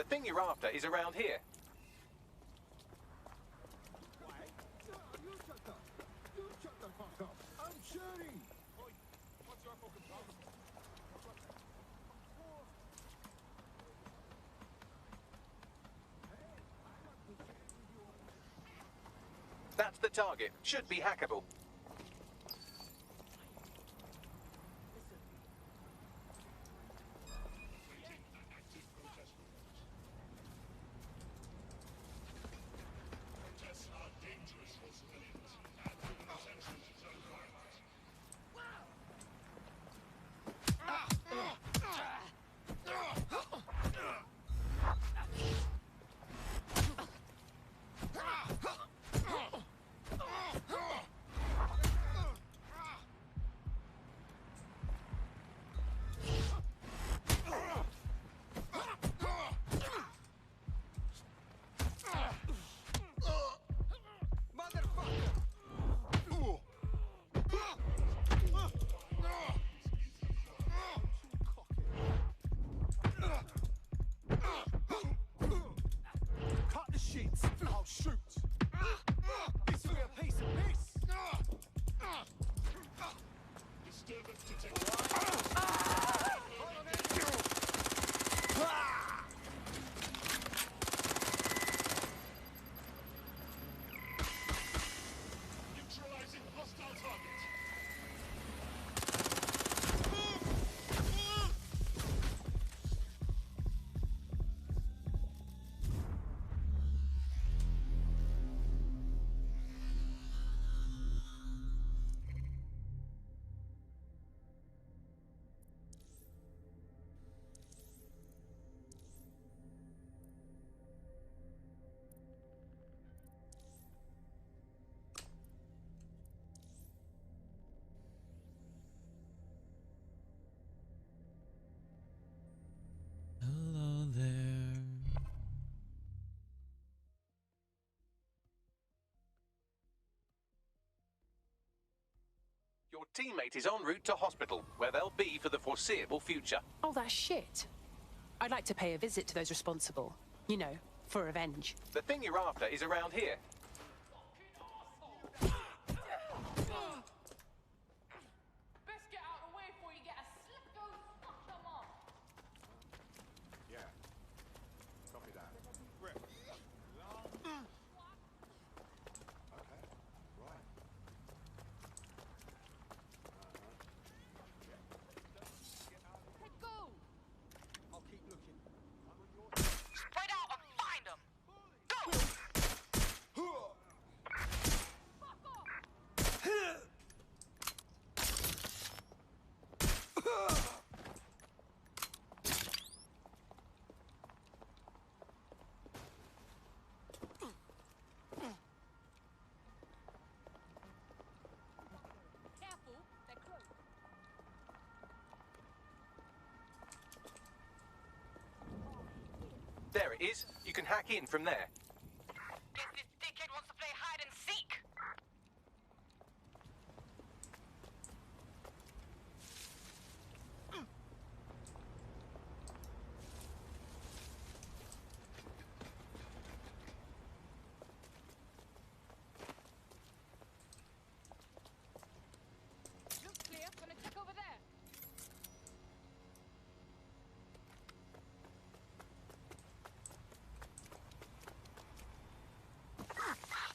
The thing you're after is around here.
You shut the fuck up. I'm shooting. Oi, what's your fucking problem?
That's the target. Should be hackable.
Protests are dangerous for civilians and essential to the environment.
Cut the shit. I'll shoot. This will be a piece of piss.
Disturbance detected. Neutralizing hostile target.
Hello there.
Your teammate is en route to hospital, where they'll be for the foreseeable future.
Oh, that's shit. I'd like to pay a visit to those responsible. You know, for revenge.
The thing you're after is around here.
Best get out of the way before you get a slip those fuck them up.
Yeah. Copy that. Rip. Okay. Right.
Hey, go!
I'll keep looking.
Spread out and find them. Go!
Careful, they're close.
There it is. You can hack in from there.
Guess this dickhead wants to play hide and seek.
Looks clear. Gonna check over there.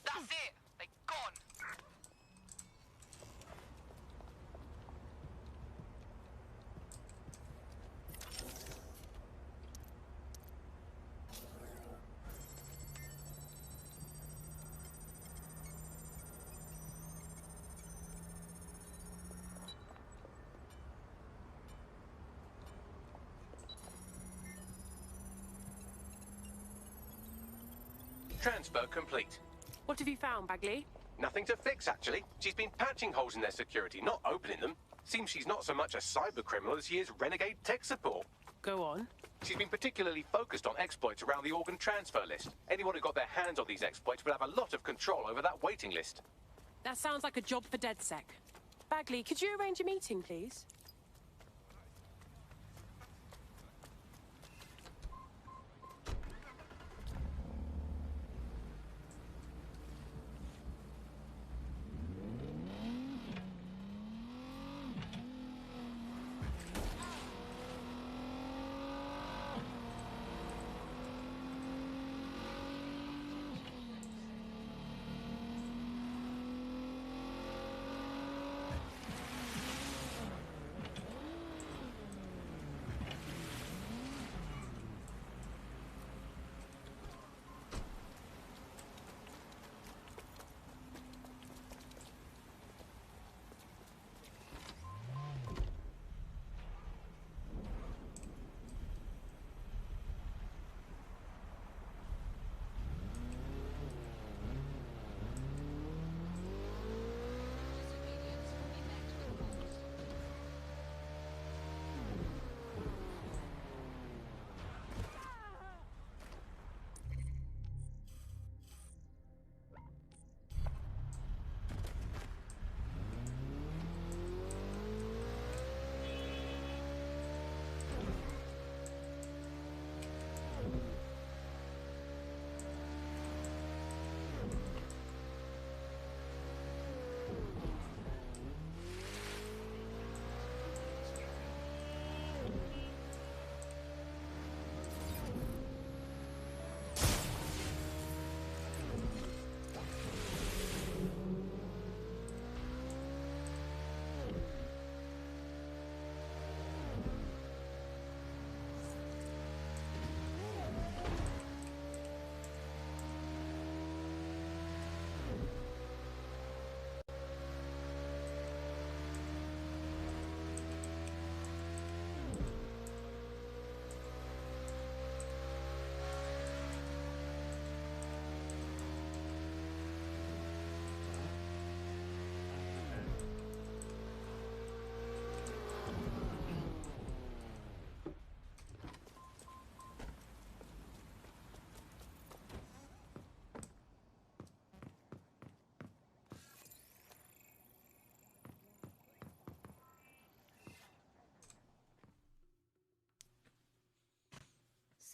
That's it. They gone.
Transfer complete.
What have you found, Bagley?
Nothing to fix, actually. She's been patching holes in their security, not opening them. Seems she's not so much a cyber criminal as she is renegade tech support.
Go on.
She's been particularly focused on exploits around the organ transfer list. Anyone who got their hands on these exploits will have a lot of control over that waiting list.
That sounds like a job for DedSec. Bagley, could you arrange a meeting, please?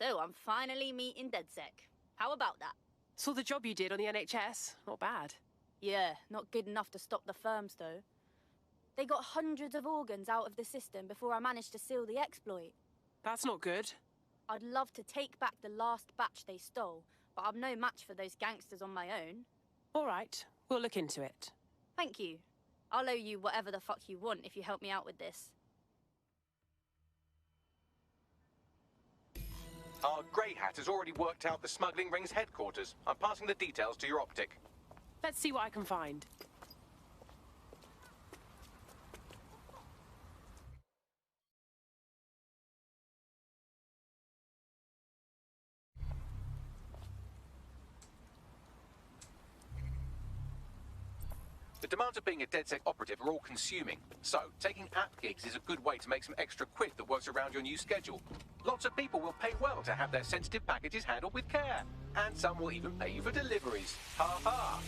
So I'm finally meeting DedSec. How about that?
Saw the job you did on the NHS. Not bad.
Yeah, not good enough to stop the firms, though. They got hundreds of organs out of the system before I managed to seal the exploit.
That's not good.
I'd love to take back the last batch they stole, but I'm no match for those gangsters on my own.
All right, we'll look into it.
Thank you. I'll owe you whatever the fuck you want if you help me out with this.
Our Grey Hat has already worked out the smuggling ring's headquarters. I'm passing the details to your optic.
Let's see what I can find.
The demands of being a DedSec operative are all-consuming, so taking app gigs is a good way to make some extra quid that works around your new schedule. Lots of people will pay well to have their sensitive packages handled with care, and some will even pay you for deliveries. Ha ha!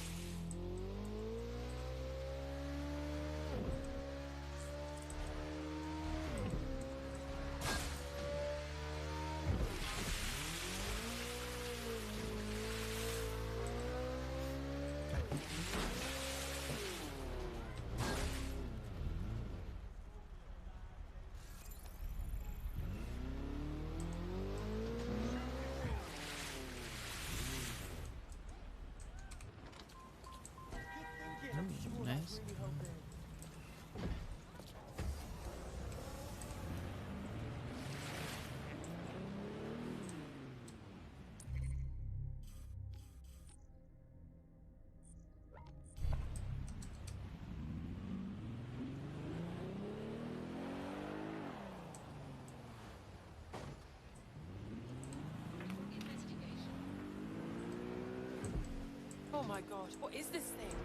Nice.
Oh my god, what is this thing?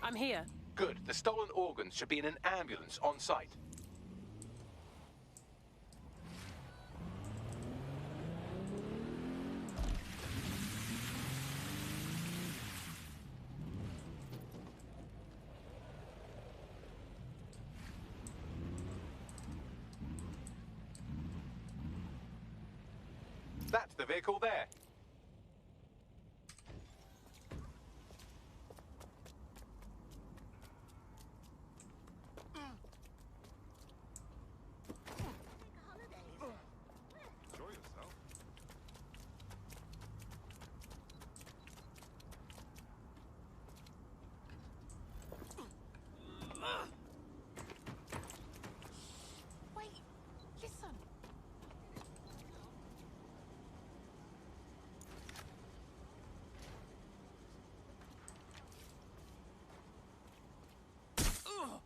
I'm here.
Good. The stolen organs should be in an ambulance on site. That's the vehicle there.
Wait, listen.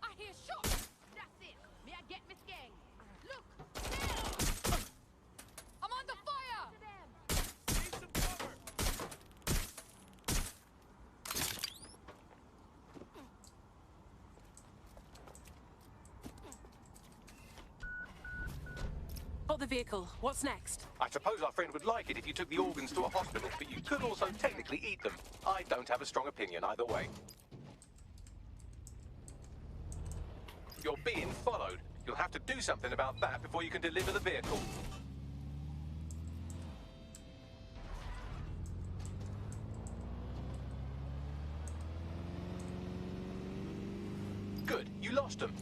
I hear shots. That's it. May I get Miss Gang? Look, there. I'm under fire.
Need some cover.
Got the vehicle. What's next?
I suppose our friend would like it if you took the organs to a hospital, but you could also technically eat them. I don't have a strong opinion either way. you're being followed. You'll have to do something about that before you can deliver the vehicle. Good, you lost them.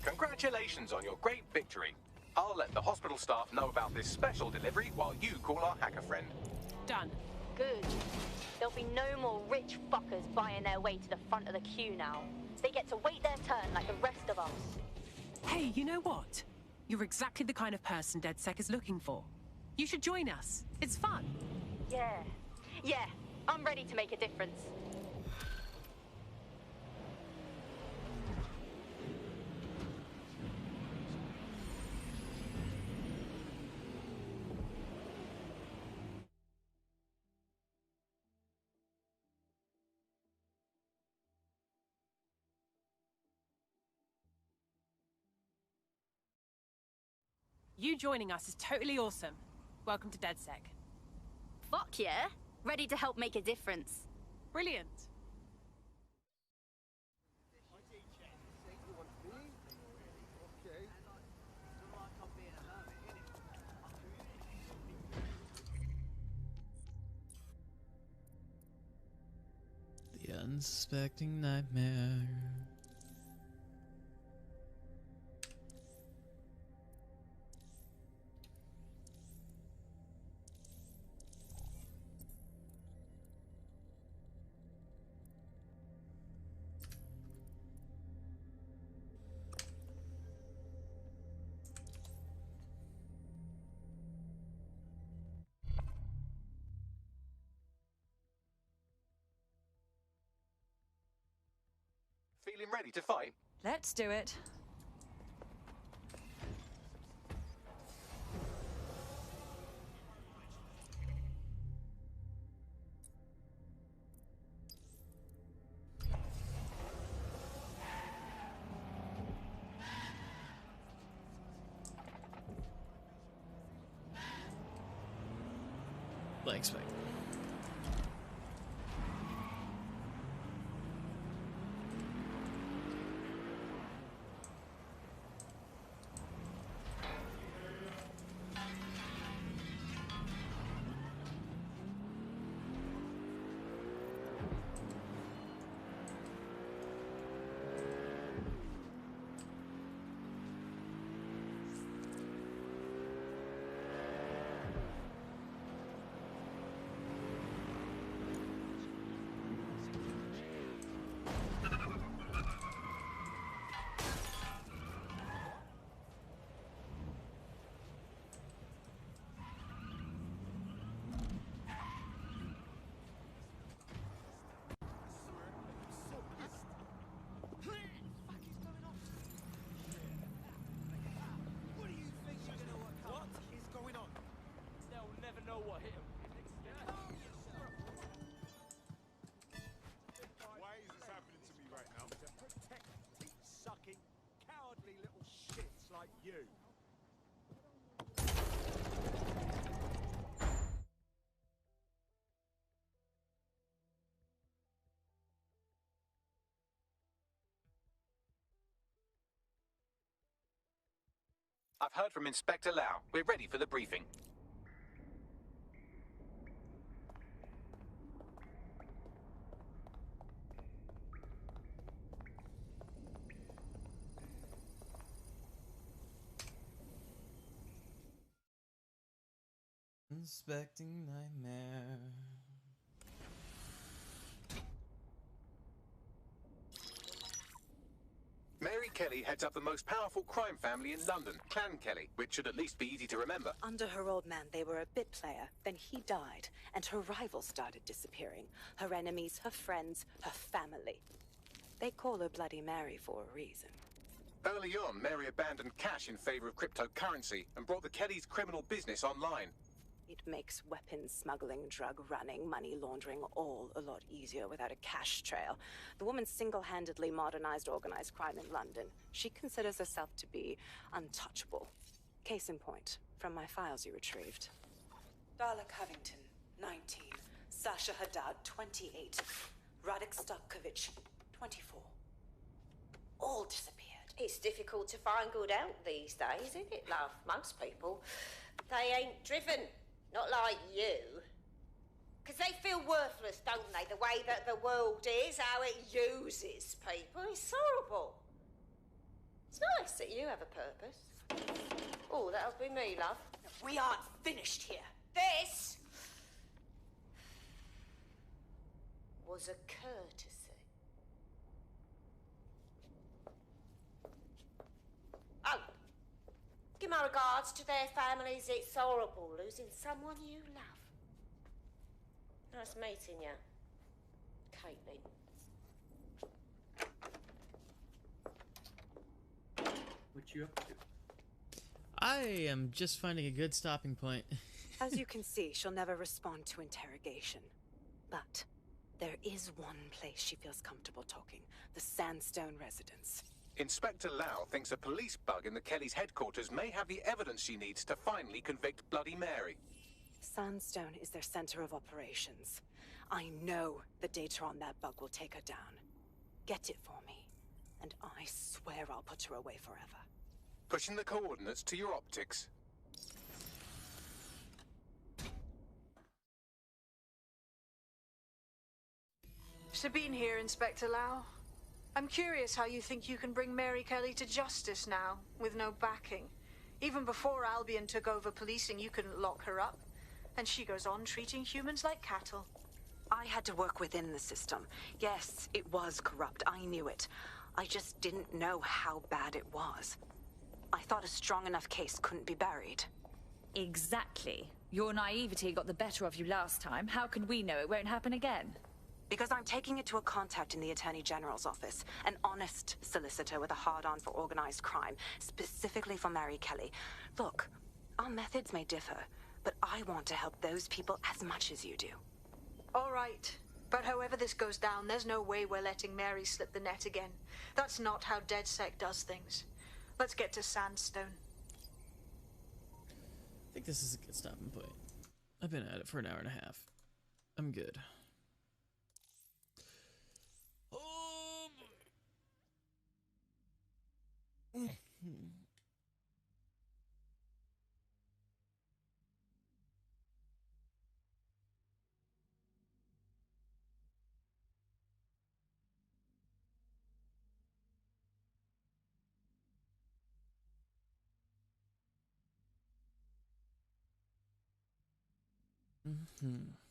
Congratulations on your great victory. I'll let the hospital staff know about this special delivery while you call our hacker friend.
Done.
Good. There'll be no more rich fuckers buying their way to the front of the queue now. They get to wait their turn like the rest of us.
Hey, you know what? You're exactly the kind of person DedSec is looking for. You should join us. It's fun.
Yeah, I'm ready to make a difference.
You joining us is totally awesome. Welcome to DedSec.
Fuck yeah! Ready to help make a difference.
Brilliant.
The unsuspecting nightmare.
Feeling ready to fight?
Let's do it.
Blank spec.
Why is this happening to me right now? To protect teeth-sucking, cowardly little shits like you.
I've heard from Inspector Lau. We're ready for the briefing.
Inspecting Nightmare.
Mary Kelly heads up the most powerful crime family in London, Clan Kelly, which should at least be easy to remember.
Under her old man, they were a bit player. Then he died, and her rivals started disappearing. Her enemies, her friends, her family. They call her Bloody Mary for a reason.
Early on, Mary abandoned cash in favor of cryptocurrency and brought the Kellys' criminal business online.
It makes weapons smuggling, drug running, money laundering all a lot easier without a cash trail. The woman single-handedly modernized organized crime in London. She considers herself to be untouchable. Case in point, from my files you retrieved. Darla Covington, 19. Sasha Haddad, 28. Radek Stokovich, 24. All disappeared.
It's difficult to find good help these days, isn't it, love? Most people, they ain't driven. Not like you. Because they feel worthless, don't they? The way that the world is, how it uses people. It's horrible. It's nice that you have a purpose. Oh, that'll be me, love.
We aren't finished here.
This was a courtesy. Oh, give my regards to their families. It's horrible losing someone you love. Nice meeting you, Caitlin.
What you up to?
I am just finding a good stopping point.
As you can see, she'll never respond to interrogation. But there is one place she feels comfortable talking. The Sandstone residence.
Inspector Lau thinks a police bug in the Kellys' headquarters may have the evidence she needs to finally convict Bloody Mary.
Sandstone is their center of operations. I know the data on that bug will take her down. Get it for me, and I swear I'll put her away forever.
Pushing the coordinates to your optics.
Sabine here, Inspector Lau. I'm curious how you think you can bring Mary Kelly to justice now, with no backing. Even before Albion took over policing, you couldn't lock her up. And she goes on treating humans like cattle.
I had to work within the system. Yes, it was corrupt. I knew it. I just didn't know how bad it was. I thought a strong enough case couldn't be buried.
Exactly. Your naivety got the better of you last time. How can we know it won't happen again?
Because I'm taking it to a contact in the Attorney General's office. An honest solicitor with a hard-on for organized crime, specifically for Mary Kelly. Look, our methods may differ, but I want to help those people as much as you do.
All right. But however this goes down, there's no way we're letting Mary slip the net again. That's not how DedSec does things. Let's get to Sandstone.
I think this is a good stopping point. I've been at it for an hour and a half. I'm good. Mm-hmm.